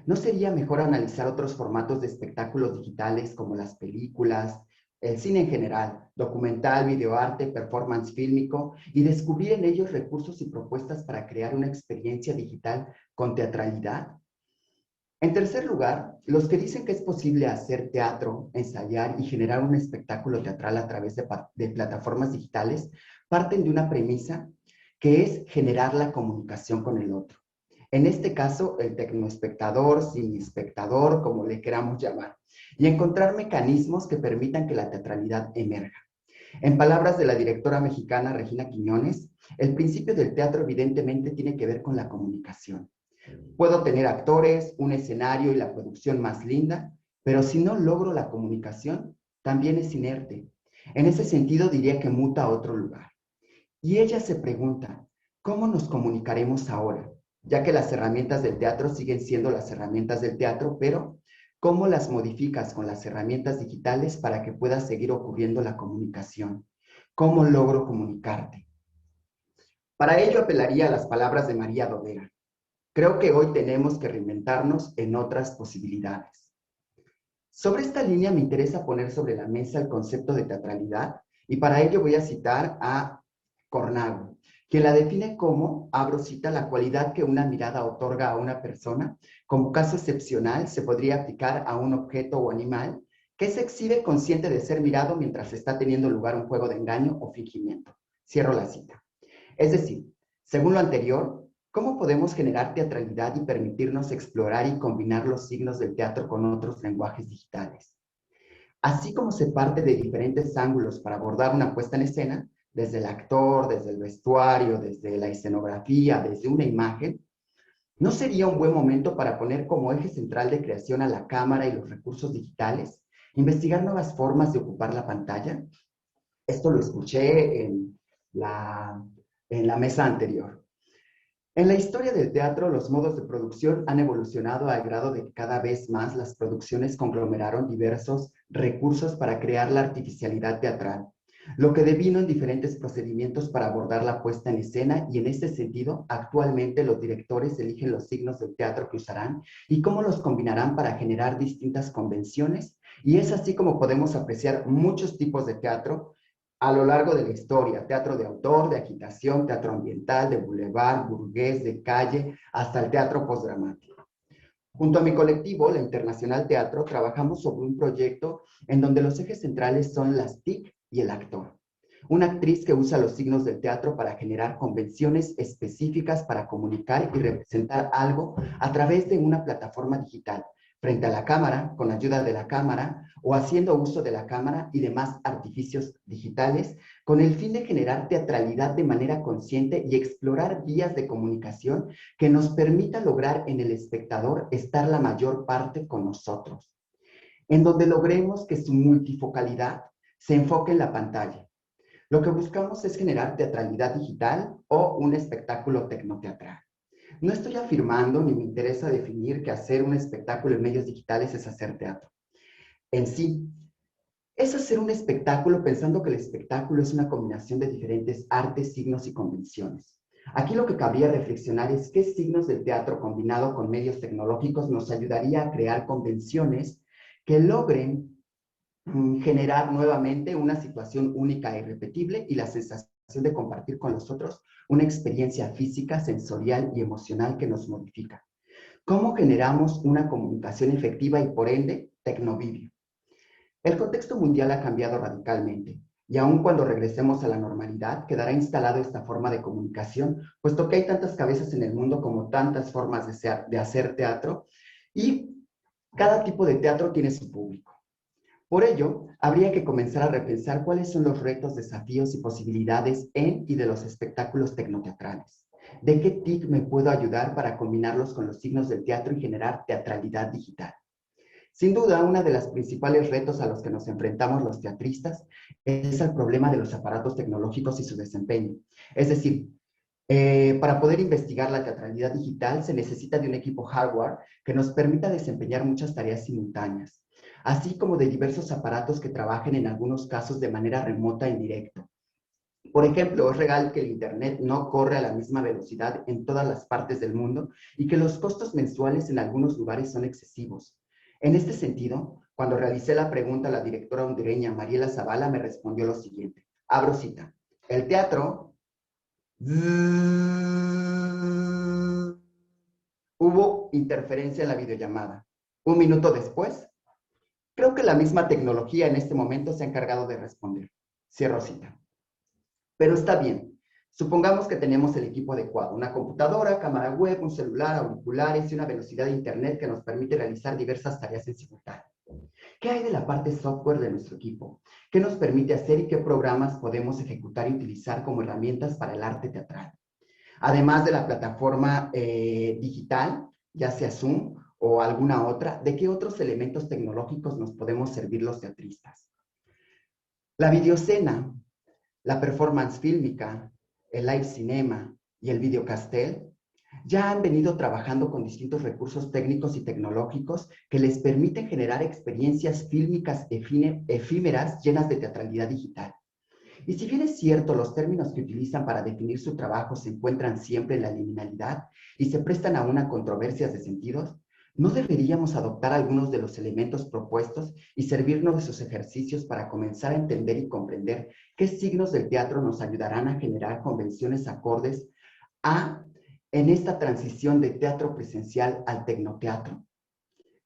¿No sería mejor analizar otros formatos de espectáculos digitales como las películas, el cine en general, documental, videoarte, performance fílmico, y descubrir en ellos recursos y propuestas para crear una experiencia digital con teatralidad? En tercer lugar, los que dicen que es posible hacer teatro, ensayar y generar un espectáculo teatral a través de plataformas digitales parten de una premisa que es generar la comunicación con el otro. En este caso, el tecnoespectador, cineespectador, como le queramos llamar, y encontrar mecanismos que permitan que la teatralidad emerja. En palabras de la directora mexicana Regina Quiñones, el principio del teatro evidentemente tiene que ver con la comunicación. Puedo tener actores, un escenario y la producción más linda, pero si no logro la comunicación, también es inerte. En ese sentido diría que muta a otro lugar. Y ella se pregunta, ¿cómo nos comunicaremos ahora? Ya que las herramientas del teatro siguen siendo las herramientas del teatro, pero ¿cómo las modificas con las herramientas digitales para que pueda seguir ocurriendo la comunicación? ¿Cómo logro comunicarte? Para ello apelaría a las palabras de María Dovera. Creo que hoy tenemos que reinventarnos en otras posibilidades. Sobre esta línea me interesa poner sobre la mesa el concepto de teatralidad y para ello voy a citar a Cornago, quien la define como, abro cita, la cualidad que una mirada otorga a una persona, como caso excepcional se podría aplicar a un objeto o animal que se exhibe consciente de ser mirado mientras está teniendo lugar un juego de engaño o fingimiento. Cierro la cita. Es decir, según lo anterior, ¿cómo podemos generar teatralidad y permitirnos explorar y combinar los signos del teatro con otros lenguajes digitales? Así como se parte de diferentes ángulos para abordar una puesta en escena, desde el actor, desde el vestuario, desde la escenografía, desde una imagen, ¿no sería un buen momento para poner como eje central de creación a la cámara y los recursos digitales? ¿Investigar nuevas formas de ocupar la pantalla? Esto lo escuché en la mesa anterior. En la historia del teatro, los modos de producción han evolucionado al grado de que cada vez más las producciones conglomeraron diversos recursos para crear la artificialidad teatral, lo que devino en diferentes procedimientos para abordar la puesta en escena y en este sentido, actualmente los directores eligen los signos del teatro que usarán y cómo los combinarán para generar distintas convenciones, y es así como podemos apreciar muchos tipos de teatro a lo largo de la historia: teatro de autor, de agitación, teatro ambiental, de boulevard, burgués, de calle, hasta el teatro postdramático. Junto a mi colectivo, la Internacional Teatro, trabajamos sobre un proyecto en donde los ejes centrales son las TIC y el actor. Una actriz que usa los signos del teatro para generar convenciones específicas para comunicar y representar algo a través de una plataforma digital, frente a la cámara, con ayuda de la cámara, o haciendo uso de la cámara y demás artificios digitales, con el fin de generar teatralidad de manera consciente y explorar vías de comunicación que nos permita lograr en el espectador estar la mayor parte con nosotros, en donde logremos que su multifocalidad se enfoque en la pantalla. Lo que buscamos es generar teatralidad digital o un espectáculo tecnoteatral. No estoy afirmando ni me interesa definir que hacer un espectáculo en medios digitales es hacer teatro. En sí, es hacer un espectáculo pensando que el espectáculo es una combinación de diferentes artes, signos y convenciones. Aquí lo que cabría reflexionar es qué signos del teatro combinado con medios tecnológicos nos ayudaría a crear convenciones que logren generar nuevamente una situación única e irrepetible y la sensación de compartir con los otros una experiencia física, sensorial y emocional que nos modifica. ¿Cómo generamos una comunicación efectiva y por ende tecnovivio? El contexto mundial ha cambiado radicalmente y aun cuando regresemos a la normalidad quedará instalado esta forma de comunicación, puesto que hay tantas cabezas en el mundo como tantas formas de hacer teatro y cada tipo de teatro tiene su público. Por ello, habría que comenzar a repensar cuáles son los retos, desafíos y posibilidades en y de los espectáculos tecnoteatrales. ¿De qué TIC me puedo ayudar para combinarlos con los signos del teatro y generar teatralidad digital? Sin duda, uno de los principales retos a los que nos enfrentamos los teatristas es el problema de los aparatos tecnológicos y su desempeño. Es decir, para poder investigar la teatralidad digital se necesita de un equipo hardware que nos permita desempeñar muchas tareas simultáneas, así como de diversos aparatos que trabajen en algunos casos de manera remota en directo. Por ejemplo, es real que el Internet no corre a la misma velocidad en todas las partes del mundo y que los costos mensuales en algunos lugares son excesivos. En este sentido, cuando realicé la pregunta a la directora hondureña Mariela Zavala, me respondió lo siguiente. Abro cita. El teatro... Hubo interferencia en la videollamada. Un minuto después, creo que la misma tecnología en este momento se ha encargado de responder. Cierro cita. Pero está bien. Supongamos que tenemos el equipo adecuado, una computadora, cámara web, un celular, auriculares y una velocidad de internet que nos permite realizar diversas tareas en simultáneo. ¿Qué hay de la parte software de nuestro equipo? ¿Qué nos permite hacer y qué programas podemos ejecutar y utilizar como herramientas para el arte teatral? Además de la plataforma digital, ya sea Zoom o alguna otra, ¿de qué otros elementos tecnológicos nos podemos servir los teatristas? La videocena, la performance fílmica, el live cinema y el videocastel ya han venido trabajando con distintos recursos técnicos y tecnológicos que les permiten generar experiencias fílmicas efímeras llenas de teatralidad digital. Y si bien es cierto, los términos que utilizan para definir su trabajo se encuentran siempre en la liminalidad y se prestan a una controversia de sentidos, ¿no deberíamos adoptar algunos de los elementos propuestos y servirnos de sus ejercicios para comenzar a entender y comprender qué signos del teatro nos ayudarán a generar convenciones acordes en esta transición de teatro presencial al tecnoteatro?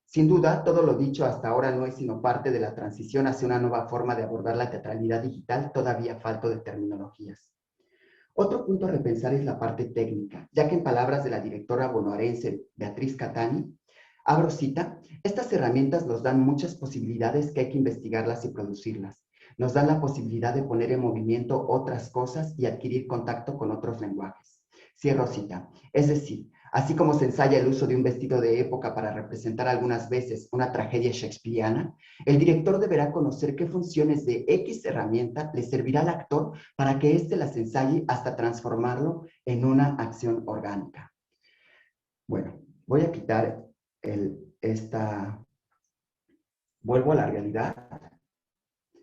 Sin duda, todo lo dicho hasta ahora no es sino parte de la transición hacia una nueva forma de abordar la teatralidad digital, todavía falto de terminologías. Otro punto a repensar es la parte técnica, ya que en palabras de la directora bonaerense Beatriz Catani, abro cita, estas herramientas nos dan muchas posibilidades que hay que investigarlas y producirlas. Nos dan la posibilidad de poner en movimiento otras cosas y adquirir contacto con otros lenguajes. Cierro cita. Es decir, así como se ensaya el uso de un vestido de época para representar algunas veces una tragedia shakespeariana, el director deberá conocer qué funciones de X herramienta le servirá al actor para que éste las ensaye hasta transformarlo en una acción orgánica. Bueno, voy a quitar Vuelvo a la realidad.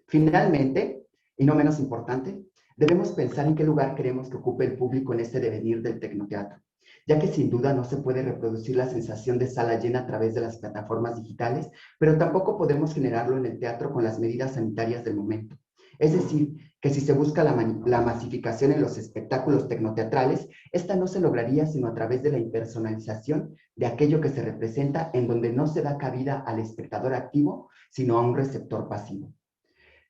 Finalmente, y no menos importante, debemos pensar en qué lugar queremos que ocupe el público en este devenir del tecnoteatro, ya que sin duda no se puede reproducir la sensación de sala llena a través de las plataformas digitales, pero tampoco podemos generarlo en el teatro con las medidas sanitarias del momento. Es decir, que si se busca la masificación en los espectáculos tecnoteatrales, esta no se lograría sino a través de la impersonalización de aquello que se representa en donde no se da cabida al espectador activo, sino a un receptor pasivo.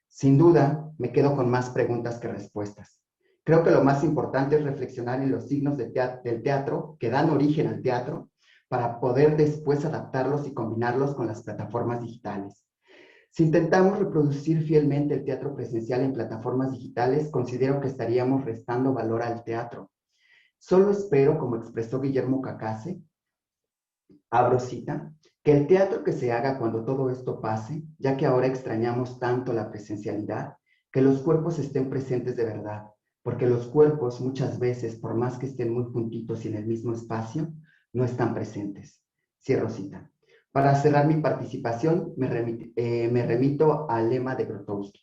Sin duda, me quedo con más preguntas que respuestas. Creo que lo más importante es reflexionar en los signos del teatro que dan origen al teatro para poder después adaptarlos y combinarlos con las plataformas digitales. Si intentamos reproducir fielmente el teatro presencial en plataformas digitales, considero que estaríamos restando valor al teatro. Solo espero, como expresó Guillermo Cacase, abro cita, que el teatro que se haga cuando todo esto pase, ya que ahora extrañamos tanto la presencialidad, que los cuerpos estén presentes de verdad, porque los cuerpos muchas veces, por más que estén muy juntitos y en el mismo espacio, no están presentes. Cierro cita. Para cerrar mi participación, me remito al lema de Grotowski.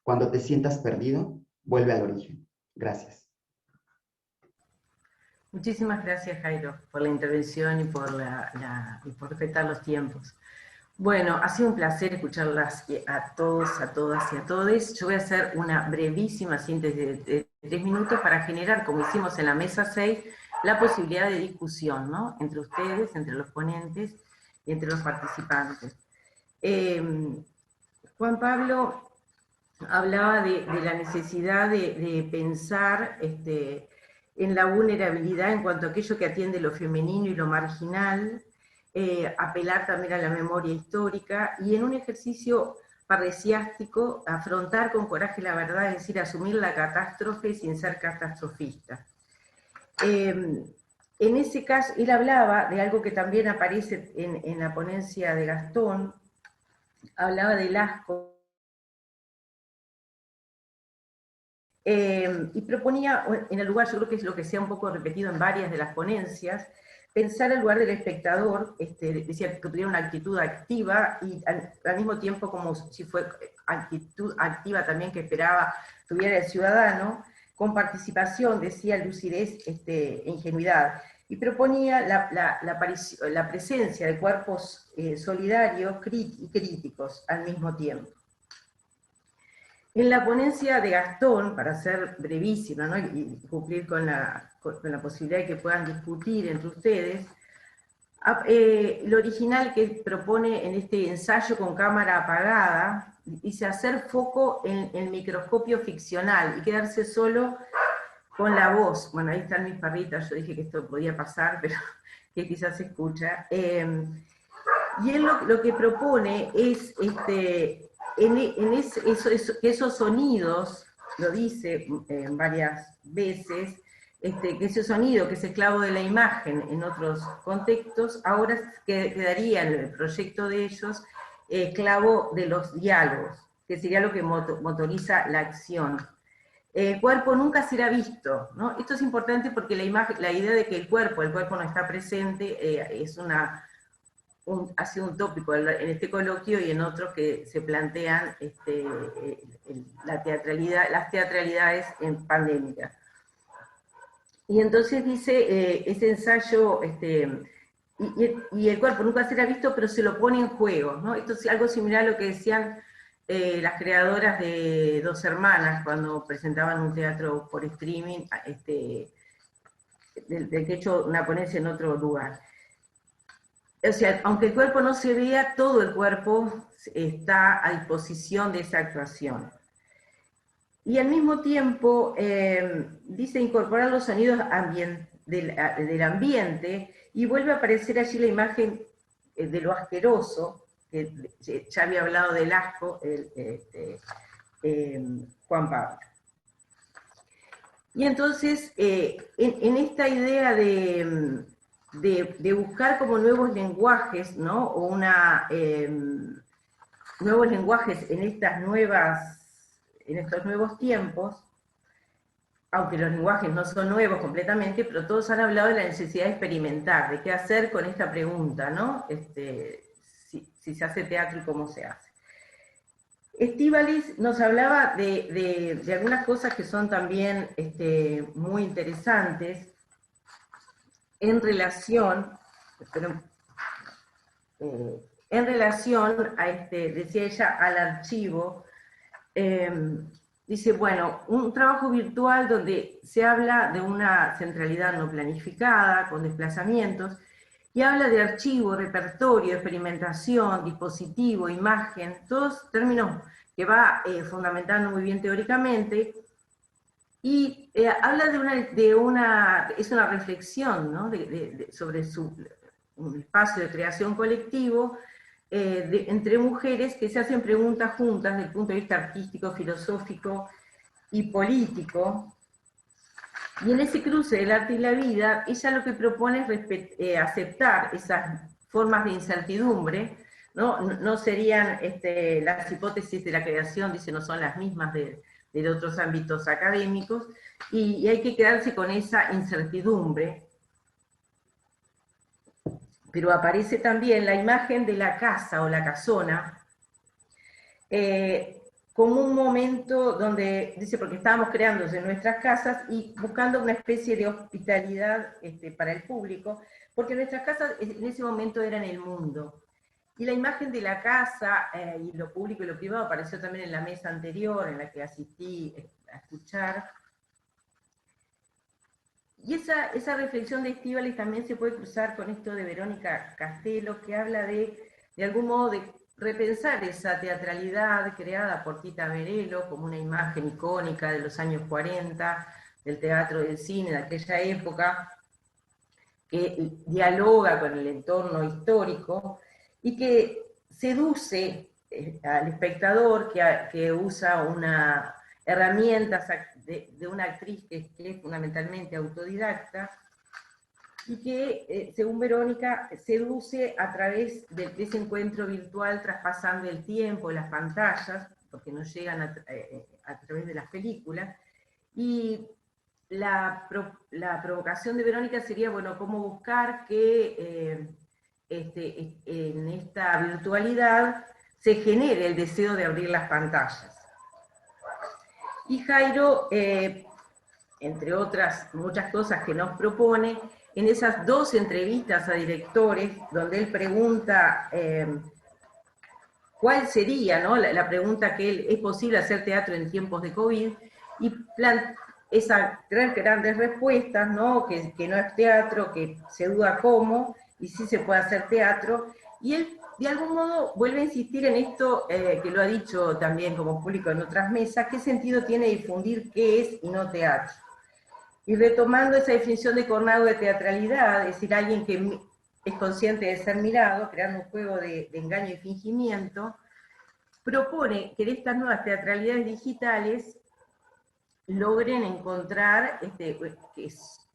Cuando te sientas perdido, vuelve al origen. Gracias. Muchísimas gracias, Jairo, por la intervención y por respetar los tiempos. Bueno, ha sido un placer escucharlas a todos, a todas y a todos. Yo voy a hacer una brevísima síntesis de 3 minutos para generar, como hicimos en la mesa 6, la posibilidad de discusión, ¿no? Entre ustedes, entre los ponentes y entre los participantes. Juan Pablo hablaba de la necesidad de pensar en la vulnerabilidad en cuanto a aquello que atiende lo femenino y lo marginal, apelar también a la memoria histórica, y en un ejercicio parresiástico, afrontar con coraje la verdad, es decir, asumir la catástrofe sin ser catastrofista. En ese caso, él hablaba de algo que también aparece en la ponencia de Gastón, hablaba del asco, y proponía, en el lugar, yo creo que es lo que se ha un poco repetido en varias de las ponencias, pensar el lugar del espectador, decía que tuviera una actitud activa y al mismo tiempo como si fue actitud activa también que esperaba tuviera el ciudadano, con participación, decía lucidez e ingenuidad. Y proponía la presencia de cuerpos solidarios y críticos al mismo tiempo. En la ponencia de Gastón, para ser brevísima, ¿no? y cumplir con la posibilidad de que puedan discutir entre ustedes, lo original que propone en este ensayo con cámara apagada, dice hacer foco en el microscopio ficcional y quedarse solo con la voz. Bueno, ahí están mis perritas, yo dije que esto podía pasar, pero que quizás se escucha. Y él lo que propone es esos sonidos, lo dice varias veces, que ese sonido que es esclavo de la imagen en otros contextos, ahora quedaría en el proyecto de ellos esclavo de los diálogos, que sería lo que motoriza la acción. El cuerpo nunca será visto, ¿no? Esto es importante porque la idea de que el cuerpo no está presente es ha sido un tópico en este coloquio y en otros que se plantean las teatralidades en pandémica. Y entonces dice, ese ensayo, y el cuerpo nunca será visto, pero se lo pone en juego, ¿no? Esto es algo similar a lo que decían las creadoras de Dos Hermanas cuando presentaban un teatro por streaming, del que he hecho una ponencia en otro lugar. O sea, aunque el cuerpo no se vea, todo el cuerpo está a disposición de esa actuación. Y al mismo tiempo, dice incorporar los sonidos del ambiente, y vuelve a aparecer allí la imagen de lo asqueroso, que ya había hablado del asco Juan Pablo. Y entonces, en esta idea de buscar como nuevos lenguajes, ¿no? O nuevos lenguajes en estos nuevos tiempos, aunque los lenguajes no son nuevos completamente, pero todos han hablado de la necesidad de experimentar, de qué hacer con esta pregunta, ¿no? Si se hace teatro y cómo se hace. Estíbaliz nos hablaba de algunas cosas que son también muy interesantes en relación a, decía ella, al archivo. Dice, bueno, un trabajo virtual donde se habla de una centralidad no planificada, con desplazamientos, y habla de archivo, repertorio, experimentación, dispositivo, imagen, todos términos que va fundamentando muy bien teóricamente, y habla es una reflexión, ¿no? sobre un espacio de creación colectivo entre mujeres que se hacen preguntas juntas desde el punto de vista artístico, filosófico y político. Y en ese cruce del arte y la vida, ella lo que propone es aceptar esas formas de incertidumbre, ¿no? No serían las hipótesis de la creación, dice, no son las mismas de otros ámbitos académicos, y hay que quedarse con esa incertidumbre. Pero aparece también la imagen de la casa o la casona, como un momento donde, dice, porque estábamos creándose en nuestras casas y buscando una especie de hospitalidad para el público, porque nuestras casas en ese momento eran el mundo. Y la imagen de la casa y lo público y lo privado apareció también en la mesa anterior, en la que asistí a escuchar. Y esa reflexión de Estíbaliz también se puede cruzar con esto de Verónica Castelo, que habla de algún modo, de repensar esa teatralidad creada por Tita Merello como una imagen icónica de los años 40, del teatro del cine de aquella época, que dialoga con el entorno histórico y que seduce al espectador, que usa una herramientas de una actriz que es fundamentalmente autodidacta, y que, según Verónica, seduce a través de ese encuentro virtual traspasando el tiempo, las pantallas, porque no llegan a través de las películas, y la provocación de Verónica sería, bueno, cómo buscar que en esta virtualidad se genere el deseo de abrir las pantallas. Y Jairo, entre otras muchas cosas que nos propone, en esas 2 entrevistas a directores, donde él pregunta cuál sería, ¿no?, la pregunta que ¿es posible hacer teatro en tiempos de COVID? Y esas 3 grandes respuestas, ¿no?, que no es teatro, que se duda cómo, y sí se puede hacer teatro, y él de algún modo vuelve a insistir en esto, que lo ha dicho también como público en otras mesas, qué sentido tiene difundir qué es y no teatro. Y retomando esa definición de Cornado de teatralidad, es decir, alguien que es consciente de ser mirado, creando un juego de engaño y fingimiento, propone que de estas nuevas teatralidades digitales logren encontrar, que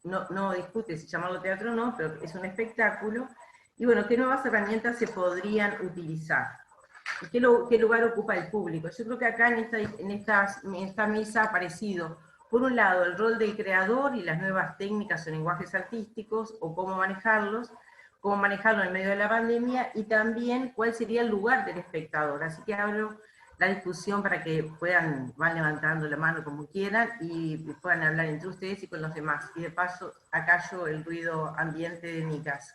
no discute si llamarlo teatro o no, pero es un espectáculo, y bueno, qué nuevas herramientas se podrían utilizar, y qué lugar ocupa el público. Yo creo que acá en esta mesa ha aparecido, por un lado, el rol del creador y las nuevas técnicas o lenguajes artísticos, o cómo manejarlo en medio de la pandemia, y también cuál sería el lugar del espectador. Así que abro la discusión para que van levantando la mano como quieran, y puedan hablar entre ustedes y con los demás. Y de paso, acallo el ruido ambiente de mi casa.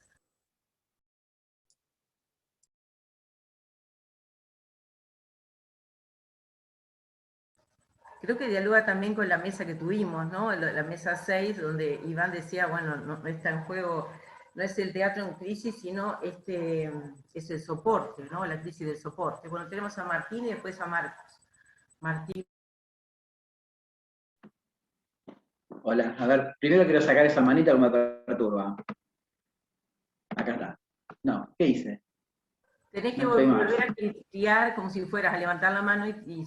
Creo que dialoga también con la mesa que tuvimos, ¿no? La mesa 6, donde Iván decía, bueno, no está en juego, no es el teatro en crisis, sino es el soporte, ¿no? La crisis del soporte. Bueno, tenemos a Martín y después a Marcos. Martín. Hola, a ver, primero quiero sacar esa manita que me perturba. Acá está. No, ¿qué hice? Tenés que No estoy volver más. a cliquear como si fueras a levantar la mano y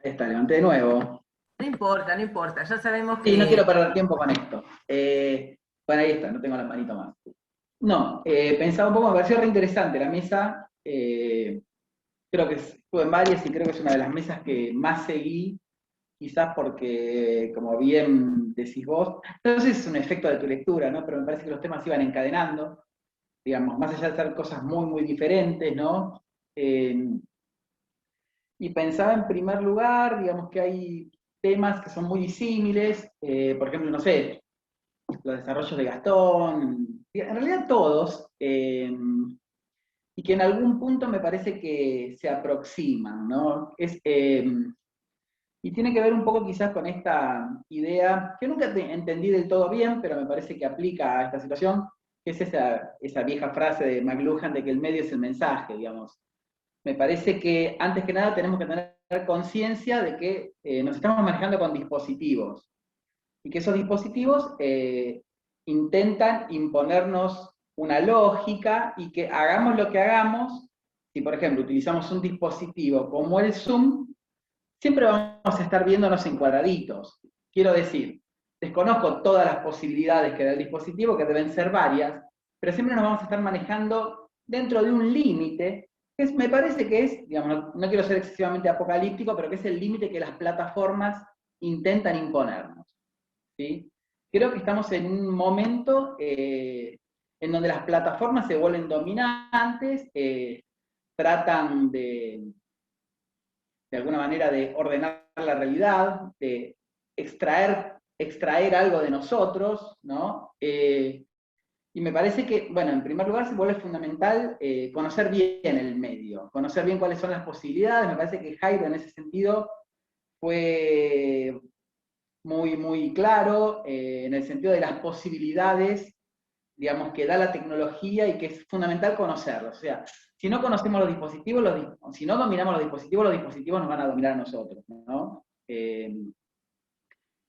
Ahí está, levanté de nuevo. No importa, no importa, ya sabemos que... Sí, no quiero perder tiempo con esto. Bueno, ahí está, no tengo la manita más. No, pensaba un poco, me pareció re interesante la mesa. Creo que estuve en varias y creo que es una de las mesas que más seguí, quizás porque, como bien decís vos, no sé si es un efecto de tu lectura, ¿no? Pero me parece que los temas iban encadenando, digamos, más allá de ser cosas muy, muy diferentes, ¿no? Y pensaba en primer lugar, digamos que hay temas que son muy disímiles, por ejemplo, no sé, los desarrollos de Gastón, en realidad todos, y que en algún punto me parece que se aproximan, ¿no? Y tiene que ver un poco quizás con esta idea, que nunca entendí del todo bien, pero me parece que aplica a esta situación, que es esa vieja frase de McLuhan de que el medio es el mensaje, digamos. Me parece que antes que nada tenemos que tener conciencia de que nos estamos manejando con dispositivos, y que esos dispositivos intentan imponernos una lógica, y que hagamos lo que hagamos, si por ejemplo utilizamos un dispositivo como el Zoom, siempre vamos a estar viéndonos en cuadraditos. Quiero decir, desconozco todas las posibilidades que da el dispositivo, que deben ser varias, pero siempre nos vamos a estar manejando dentro de un límite, que me parece que es, digamos, no quiero ser excesivamente apocalíptico, pero que es el límite que las plataformas intentan imponernos, ¿sí? Creo que estamos en un momento en donde las plataformas se vuelven dominantes, tratan de alguna manera de ordenar la realidad, de extraer algo de nosotros, ¿no? Y me parece que, bueno, en primer lugar se vuelve fundamental conocer bien el medio, conocer bien cuáles son las posibilidades. Me parece que Jairo en ese sentido fue muy, muy claro, en el sentido de las posibilidades, digamos, que da la tecnología y que es fundamental conocerlos. O sea, si no conocemos los dispositivos, si no dominamos los dispositivos nos van a dominar a nosotros, ¿no?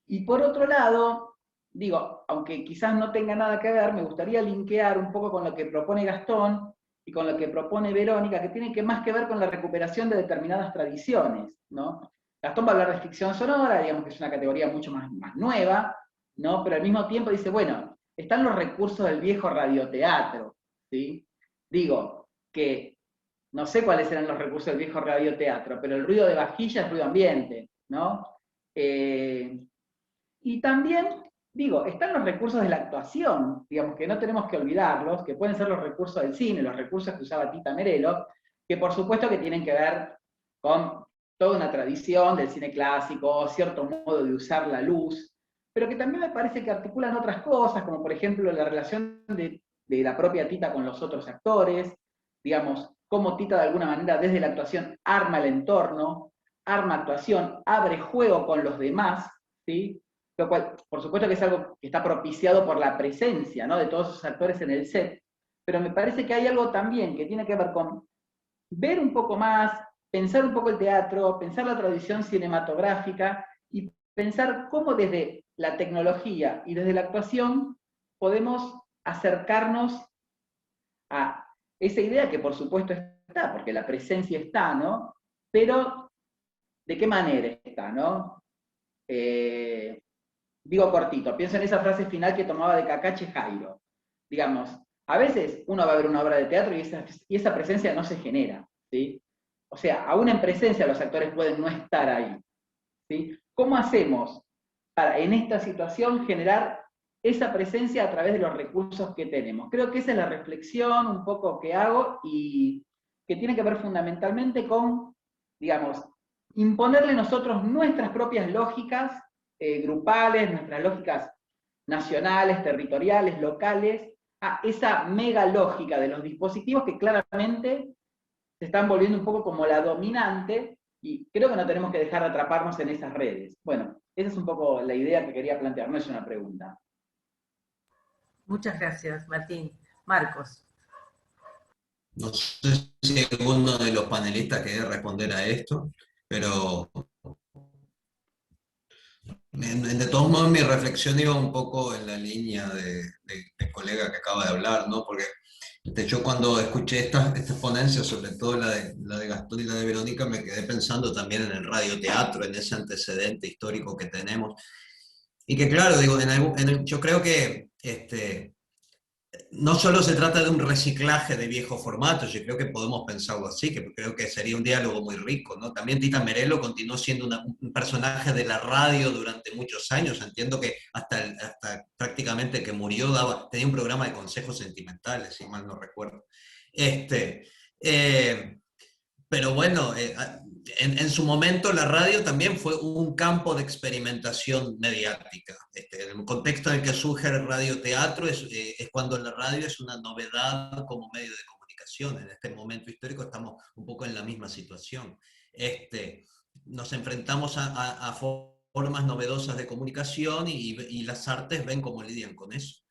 Y por otro lado, digo, aunque quizás no tenga nada que ver, me gustaría linkear un poco con lo que propone Gastón y con lo que propone Verónica, que tiene más que ver con la recuperación de determinadas tradiciones, ¿no? Gastón va a hablar de ficción sonora, digamos que es una categoría mucho más nueva, ¿no? Pero al mismo tiempo dice, bueno, están los recursos del viejo radioteatro, ¿sí? Digo, que no sé cuáles eran los recursos del viejo radioteatro, pero el ruido de vajilla es ruido ambiente, ¿no? Y también, digo, están los recursos de la actuación, digamos que no tenemos que olvidarlos, que pueden ser los recursos del cine, los recursos que usaba Tita Merello, que por supuesto que tienen que ver con toda una tradición del cine clásico, cierto modo de usar la luz, pero que también me parece que articulan otras cosas, como por ejemplo la relación de la propia Tita con los otros actores, digamos, cómo Tita de alguna manera desde la actuación arma el entorno, arma actuación, abre juego con los demás, ¿sí? Lo cual, por supuesto que es algo que está propiciado por la presencia, ¿no?, de todos esos actores en el set, pero me parece que hay algo también que tiene que ver con ver un poco más, pensar un poco el teatro, pensar la tradición cinematográfica y pensar cómo desde la tecnología y desde la actuación podemos acercarnos a esa idea que por supuesto está, porque la presencia está, ¿no? Pero, ¿de qué manera está, no? Digo cortito, pienso en esa frase final que tomaba de Cacache Jairo. Digamos, a veces uno va a ver una obra de teatro y esa presencia no se genera, ¿sí? O sea, aún en presencia los actores pueden no estar ahí, ¿sí? ¿Cómo hacemos para en esta situación generar esa presencia a través de los recursos que tenemos? Creo que esa es la reflexión un poco que hago y que tiene que ver fundamentalmente con, digamos, imponerle nosotros nuestras propias lógicas grupales, nuestras lógicas nacionales, territoriales, locales, a esa mega lógica de los dispositivos que claramente se están volviendo un poco como la dominante, y creo que no tenemos que dejar de atraparnos en esas redes. Bueno, esa es un poco la idea que quería plantear, no es una pregunta. Muchas gracias, Martín. Marcos. No sé si alguno de los panelistas quiere responder a esto, pero de todos modos mi reflexión iba un poco en la línea del colega que acaba de hablar, ¿no? Porque yo cuando escuché estas ponencias, sobre todo la de Gastón y la de Verónica, me quedé pensando también en el radioteatro, en ese antecedente histórico que tenemos. Y que claro, digo, yo creo que no solo se trata de un reciclaje de viejos formatos, yo creo que podemos pensarlo así, que creo que sería un diálogo muy rico, ¿no? También Tita Merello continuó siendo un personaje de la radio durante muchos años, entiendo que hasta prácticamente que murió tenía un programa de consejos sentimentales, si mal no recuerdo. Pero bueno, en su momento la radio también fue un campo de experimentación mediática. En el contexto en el que surge el radioteatro es cuando la radio es una novedad como medio de comunicación. En este momento histórico estamos un poco en la misma situación. Nos enfrentamos a formas novedosas de comunicación y las artes ven cómo lidian con eso.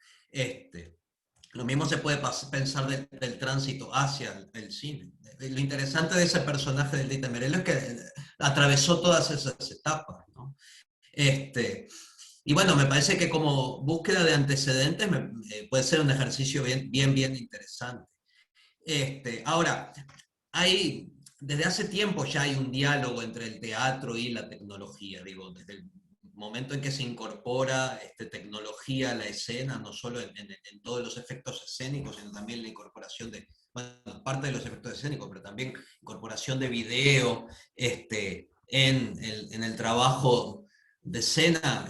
Lo mismo se puede pensar del tránsito hacia el cine. Lo interesante de ese personaje de Tita Merello es que atravesó todas esas etapas, ¿no? Y bueno, me parece que como búsqueda de antecedentes puede ser un ejercicio bien interesante. Ahora, desde hace tiempo ya hay un diálogo entre el teatro y la tecnología, digo, desde el momento en que se incorpora tecnología a la escena, no solo en todos los efectos escénicos, sino también la incorporación de, bueno, parte de los efectos escénicos, pero también incorporación de video en el trabajo de escena.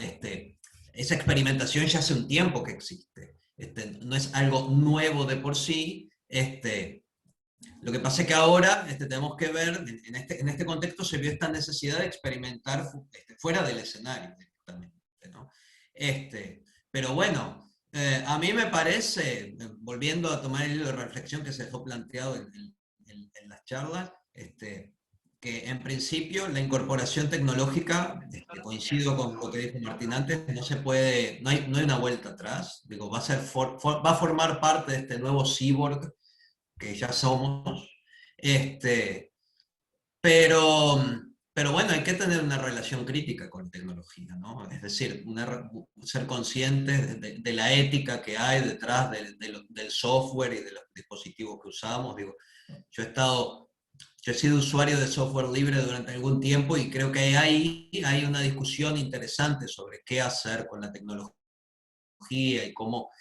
Esa experimentación ya hace un tiempo que existe. No es algo nuevo de por sí. Lo que pasa es que ahora tenemos que ver, en este contexto se vio esta necesidad de experimentar fuera del escenario directamente, ¿no? Pero bueno, A mí me parece, volviendo a tomar el hilo de reflexión que se dejó planteado en las charlas, que en principio la incorporación tecnológica, coincido con lo que dijo Martín antes, no se puede, no hay una vuelta atrás, digo, va a formar parte de este nuevo cyborg que ya somos, pero bueno, hay que tener una relación crítica con la tecnología, ¿no? Es decir, ser conscientes de la ética que hay detrás del software y de los dispositivos que usamos. Digo, yo he sido usuario de software libre durante algún tiempo y creo que ahí hay una discusión interesante sobre qué hacer con la tecnología y cómo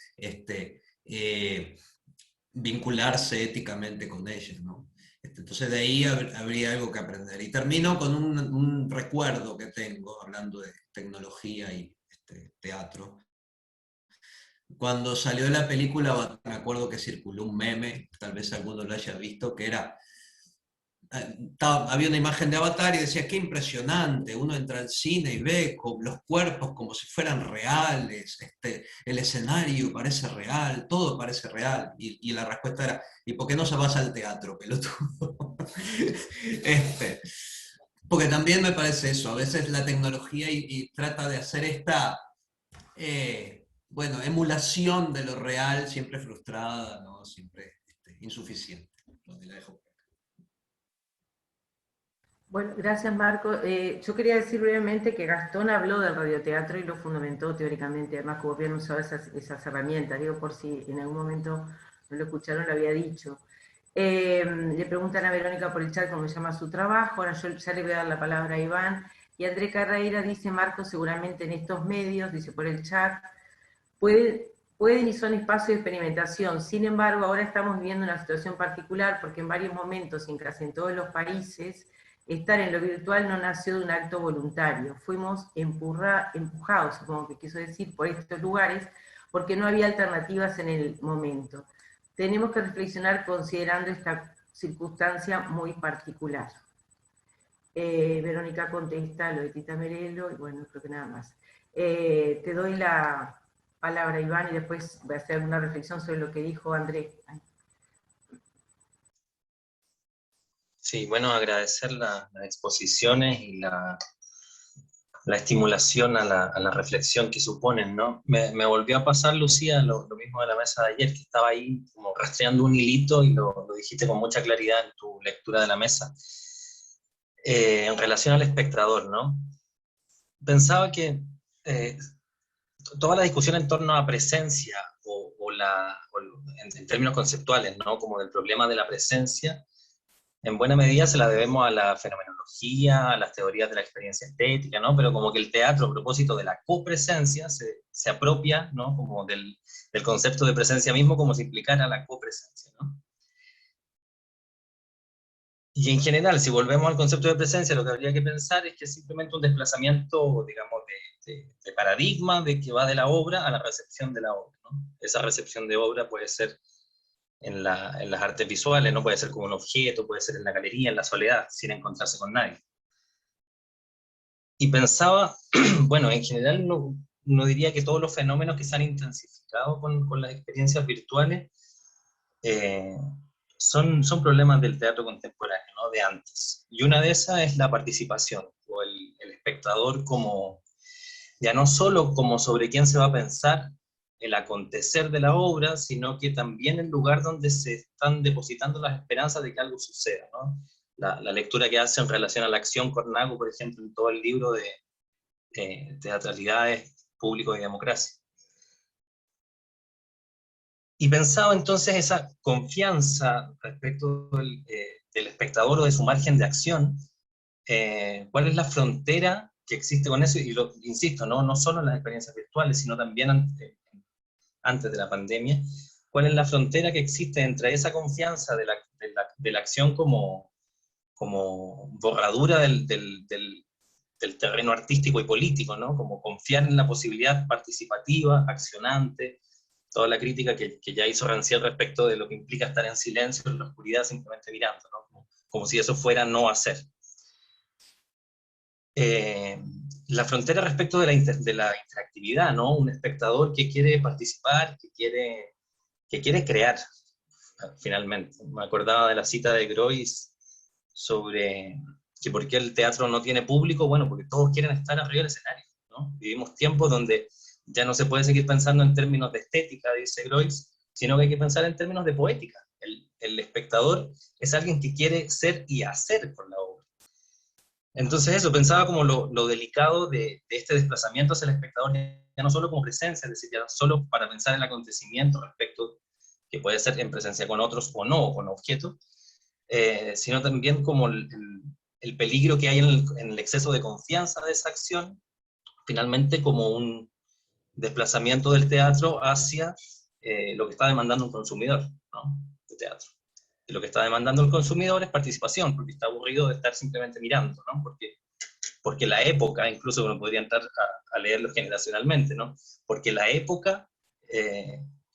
vincularse éticamente con ella, ¿no? Entonces de ahí habría algo que aprender. Y termino con un recuerdo que tengo, hablando de tecnología y teatro. Cuando salió la película Avatar, me acuerdo que circuló un meme, tal vez alguno lo haya visto, que era, había una imagen de Avatar y decía, qué impresionante, uno entra al cine y ve los cuerpos como si fueran reales, el escenario parece real, todo parece real. Y la respuesta era, ¿y por qué no se vas al teatro, pelotudo? Porque también me parece eso, a veces la tecnología y trata de hacer esta, bueno, emulación de lo real, siempre frustrada, ¿no? Siempre insuficiente. Donde la dejo. Bueno, gracias Marco. Yo quería decir brevemente que Gastón habló del radioteatro y lo fundamentó teóricamente, además como habían usado esas herramientas, digo por si en algún momento no lo escucharon, lo había dicho. Le preguntan a Verónica por el chat cómo se llama su trabajo, ahora yo ya le voy a dar la palabra a Iván, y André Carreira dice, Marco, seguramente en estos medios, dice por el chat, pueden y son espacios de experimentación, sin embargo ahora estamos viviendo una situación particular porque en varios momentos, y casi en todos los países, estar en lo virtual no nació de un acto voluntario, fuimos empujados, supongo que quiso decir, por estos lugares, porque no había alternativas en el momento. Tenemos que reflexionar considerando esta circunstancia muy particular. Verónica contesta lo de Tita Merelo, y bueno, creo que nada más. Te doy la palabra, Iván, y después voy a hacer una reflexión sobre lo que dijo Andrés. Sí, bueno, agradecer las exposiciones y la estimulación a la reflexión que suponen, ¿no? Me volvió a pasar, Lucía, lo mismo de la mesa de ayer, que estaba ahí como rastreando un hilito y lo dijiste con mucha claridad en tu lectura de la mesa, en relación al espectador, ¿no? Pensaba que toda la discusión en torno a presencia en términos conceptuales, ¿no? Como del problema de la presencia, en buena medida se la debemos a la fenomenología, a las teorías de la experiencia estética, ¿no? Pero como que el teatro, a propósito de la copresencia, se apropia, ¿no? Como del concepto de presencia mismo, como si implicara la copresencia, ¿no? Y en general, si volvemos al concepto de presencia, lo que habría que pensar es que es simplemente un desplazamiento, digamos, de paradigma, de que va de la obra a la recepción de la obra, ¿no? Esa recepción de obra puede ser en las artes visuales, no puede ser como un objeto, puede ser en la galería, en la soledad, sin encontrarse con nadie. Y pensaba, bueno, en general no diría que todos los fenómenos que se han intensificado con las experiencias virtuales son problemas del teatro contemporáneo, ¿no? De antes. Y una de esas es la participación, o el espectador como, ya no solo como sobre quién se va a pensar el acontecer de la obra, sino que también el lugar donde se están depositando las esperanzas de que algo suceda, ¿no? La lectura que hace en relación a la acción Cornago, por ejemplo, en todo el libro de Teatralidades, Público y Democracia. Y pensaba entonces esa confianza respecto del espectador o de su margen de acción, cuál es la frontera que existe con eso, y insisto, no solo en las experiencias virtuales, sino también antes de la pandemia, cuál es la frontera que existe entre esa confianza de la acción como borradura del terreno artístico y político, ¿no? Como confiar en la posibilidad participativa, accionante, toda la crítica que ya hizo Rancière respecto de lo que implica estar en silencio, en la oscuridad, simplemente mirando, ¿no? Como si eso fuera no hacer. la frontera respecto de la interactividad, ¿no? Un espectador que quiere participar, que quiere crear, finalmente. Me acordaba de la cita de Groys sobre que por qué el teatro no tiene público. Bueno, porque todos quieren estar arriba del escenario, ¿no? Vivimos tiempos donde ya no se puede seguir pensando en términos de estética, dice Groys, sino que hay que pensar en términos de poética. El espectador es alguien que quiere ser y hacer con la obra. Entonces eso, pensaba como lo delicado de este desplazamiento hacia el espectador, ya no solo como presencia, es decir, ya no solo para pensar en el acontecimiento respecto, que puede ser en presencia con otros o no, o con objetos, sino también como el peligro que hay en el exceso de confianza de esa acción, finalmente como un desplazamiento del teatro hacia lo que está demandando un consumidor, ¿no? De teatro. Y lo que está demandando el consumidor es participación, porque está aburrido de estar simplemente mirando, ¿no? Porque la época, incluso uno podría entrar a leerlo generacionalmente, ¿no? Porque la época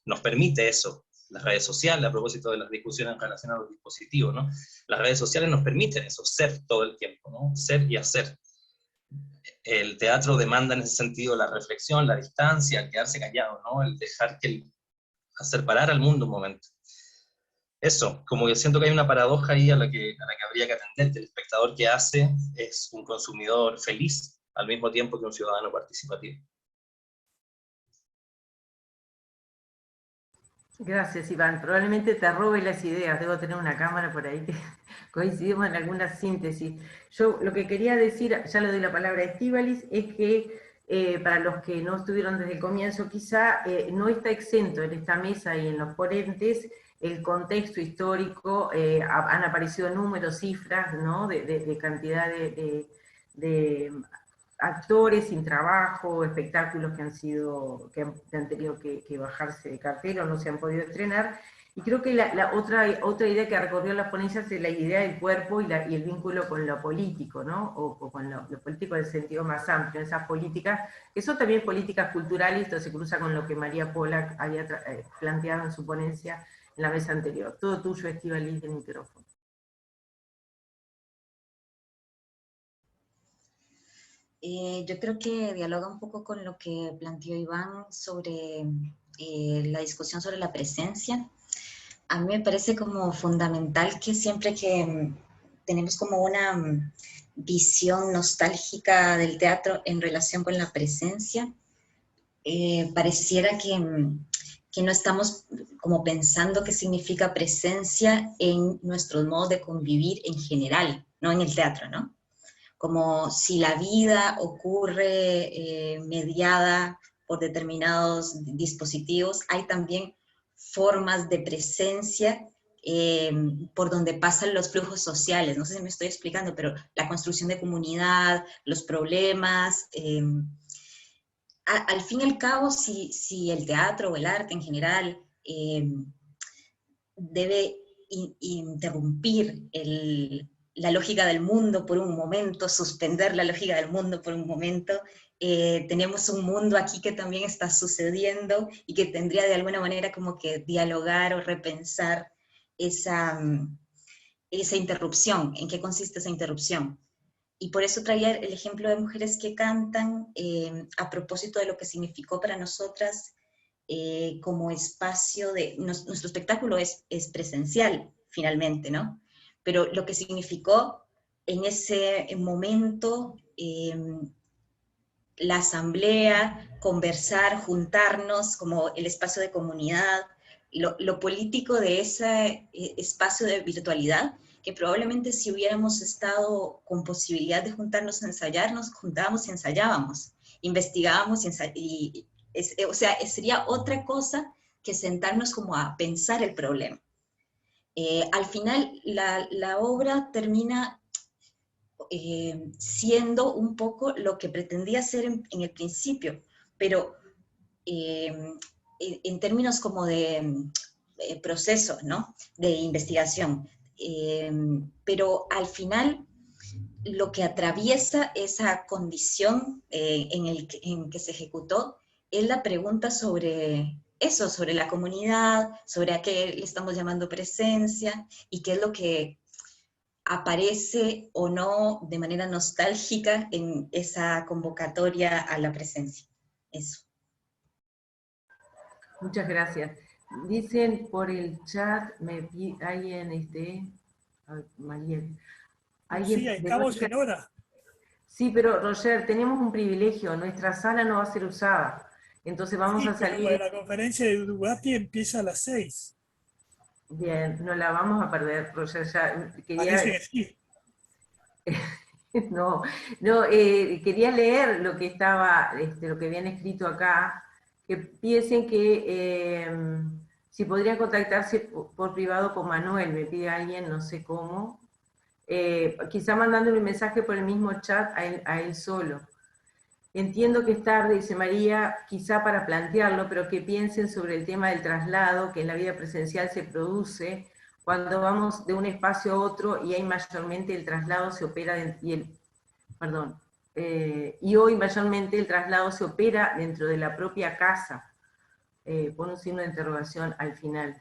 nos permite eso. Las redes sociales, a propósito de las discusiones en relación a los dispositivos, ¿no? Las redes sociales nos permiten eso, ser todo el tiempo, ¿no? Ser y hacer. El teatro demanda en ese sentido la reflexión, la distancia, el quedarse callado, ¿no? El dejar hacer parar al mundo un momento. Eso, como que siento que hay una paradoja ahí a la que habría que atender, que el espectador que hace es un consumidor feliz, al mismo tiempo que un ciudadano participativo. Gracias, Iván. Probablemente te robe las ideas, debo tener una cámara por ahí que coincidimos en alguna síntesis. Yo lo que quería decir, ya le doy la palabra a Estíbaliz, es que para los que no estuvieron desde el comienzo, quizá no está exento en esta mesa y en los ponentes el contexto histórico, han aparecido números, cifras, ¿no? de cantidad de actores sin trabajo, espectáculos que han tenido que bajarse de cartel o no se han podido estrenar. Y creo que la otra idea que recorrió las ponencias es la idea del cuerpo y el vínculo con lo político, ¿no? O con lo político en el sentido más amplio, esas políticas, que son también políticas culturales, esto se cruza con lo que María Pola había planteado en su ponencia en la mesa anterior. Todo tuyo, Estíbaliz, del micrófono. Yo creo que dialoga un poco con lo que planteó Iván sobre la discusión sobre la presencia. A mí me parece como fundamental que siempre que tenemos como una visión nostálgica del teatro en relación con la presencia, pareciera que no estamos como pensando qué significa presencia en nuestros modos de convivir en general, no en el teatro, ¿no? Como si la vida ocurre mediada por determinados dispositivos, hay también formas de presencia por donde pasan los flujos sociales. No sé si me estoy explicando, pero la construcción de comunidad, los problemas. Al fin y al cabo, si el teatro o el arte en general debe interrumpir la lógica del mundo por un momento, suspender la lógica del mundo por un momento, tenemos un mundo aquí que también está sucediendo y que tendría de alguna manera como que dialogar o repensar esa interrupción, en qué consiste esa interrupción. Y por eso traía el ejemplo de Mujeres que Cantan, a propósito de lo que significó para nosotras como espacio de... Nuestro espectáculo es presencial, finalmente, ¿no? Pero lo que significó en ese momento la asamblea, conversar, juntarnos, como el espacio de comunidad, lo político de ese espacio de virtualidad, que probablemente si hubiéramos estado con posibilidad de juntarnos a ensayar, nos juntábamos y ensayábamos, investigábamos o sea, sería otra cosa que sentarnos como a pensar el problema. Al final, la obra termina siendo un poco lo que pretendía ser en el principio, pero en términos como de proceso, ¿no? De investigación. Pero al final, lo que atraviesa esa condición en que se ejecutó es la pregunta sobre eso, sobre la comunidad, sobre a qué le estamos llamando presencia, y qué es lo que aparece o no de manera nostálgica en esa convocatoria a la presencia. Eso. Muchas gracias. Dicen por el chat, alguien, María, alguien... Sí, estamos en hora. Sí, pero Roger, tenemos un privilegio, nuestra sala no va a ser usada, entonces vamos a salir... Pero la conferencia de Dubati empieza a las 6. Bien, no la vamos a perder, Roger, ya quería... Parece que sí. No, quería leer lo que estaba, lo que viene escrito acá, que piensen que si podrían contactarse por privado con Manuel, me pide alguien, no sé cómo, quizá mandándole un mensaje por el mismo chat a él solo. Entiendo que es tarde, dice María, quizá para plantearlo, pero que piensen sobre el tema del traslado que en la vida presencial se produce cuando vamos de un espacio a otro y ahí mayormente el traslado se opera, y hoy mayormente el traslado se opera dentro de la propia casa, pone un signo de interrogación al final.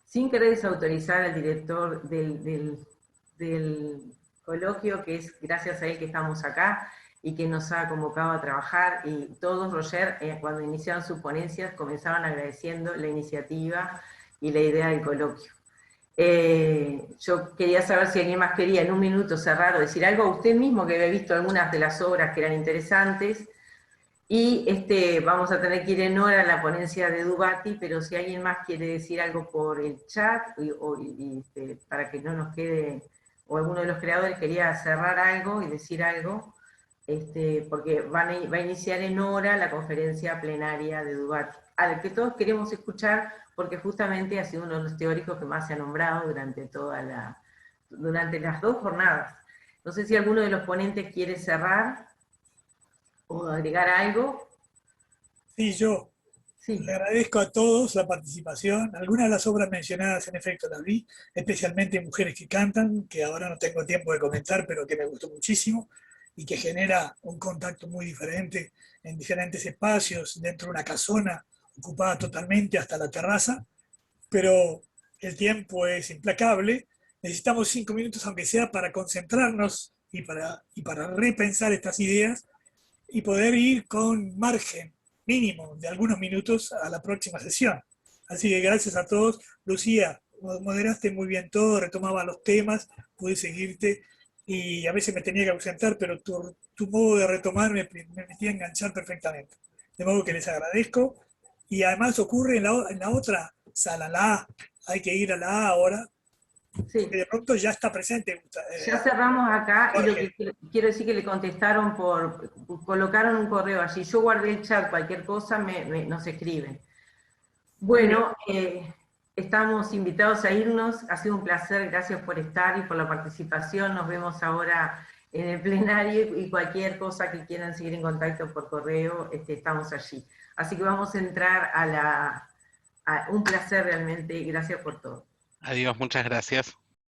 Sin querer desautorizar al director del coloquio, que es gracias a él que estamos acá, y que nos ha convocado a trabajar, y todos, Roger, cuando iniciaron sus ponencias, comenzaban agradeciendo la iniciativa y la idea del coloquio. Yo quería saber si alguien más quería en un minuto cerrar o decir algo a usted mismo, que había visto algunas de las obras que eran interesantes, y vamos a tener que ir en hora a la ponencia de Dubati, pero si alguien más quiere decir algo por el chat, para que no nos quede, o alguno de los creadores quería cerrar algo y decir algo, porque va a iniciar en hora la conferencia plenaria de Dubati, al que todos queremos escuchar, porque justamente ha sido uno de los teóricos que más se ha nombrado durante las dos jornadas. No sé si alguno de los ponentes quiere cerrar o agregar algo. Sí, yo. Sí. Le agradezco a todos la participación. Algunas de las obras mencionadas en efecto las vi, especialmente Mujeres que Cantan, que ahora no tengo tiempo de comentar, pero que me gustó muchísimo y que genera un contacto muy diferente en diferentes espacios, dentro de una casona ocupada totalmente hasta la terraza, pero el tiempo es implacable. Necesitamos 5 minutos, aunque sea, para concentrarnos y para repensar estas ideas y poder ir con margen mínimo de algunos minutos a la próxima sesión. Así que gracias a todos. Lucía, moderaste muy bien todo, retomaba los temas, pude seguirte y a veces me tenía que ausentar, pero tu modo de retomar me metía a enganchar perfectamente. De modo que les agradezco. Y además ocurre en la otra sala, la A. Hay que ir a la A ahora, sí. Porque de pronto ya está presente. Ya cerramos acá, y lo que quiero decir que le contestaron colocaron un correo allí. Yo guardé el chat, cualquier cosa nos escriben. Bueno, estamos invitados a irnos, ha sido un placer, gracias por estar y por la participación. Nos vemos ahora en el plenario, y cualquier cosa que quieran seguir en contacto por correo, estamos allí. Así que vamos a entrar un placer realmente, y gracias por todo. Adiós, muchas gracias.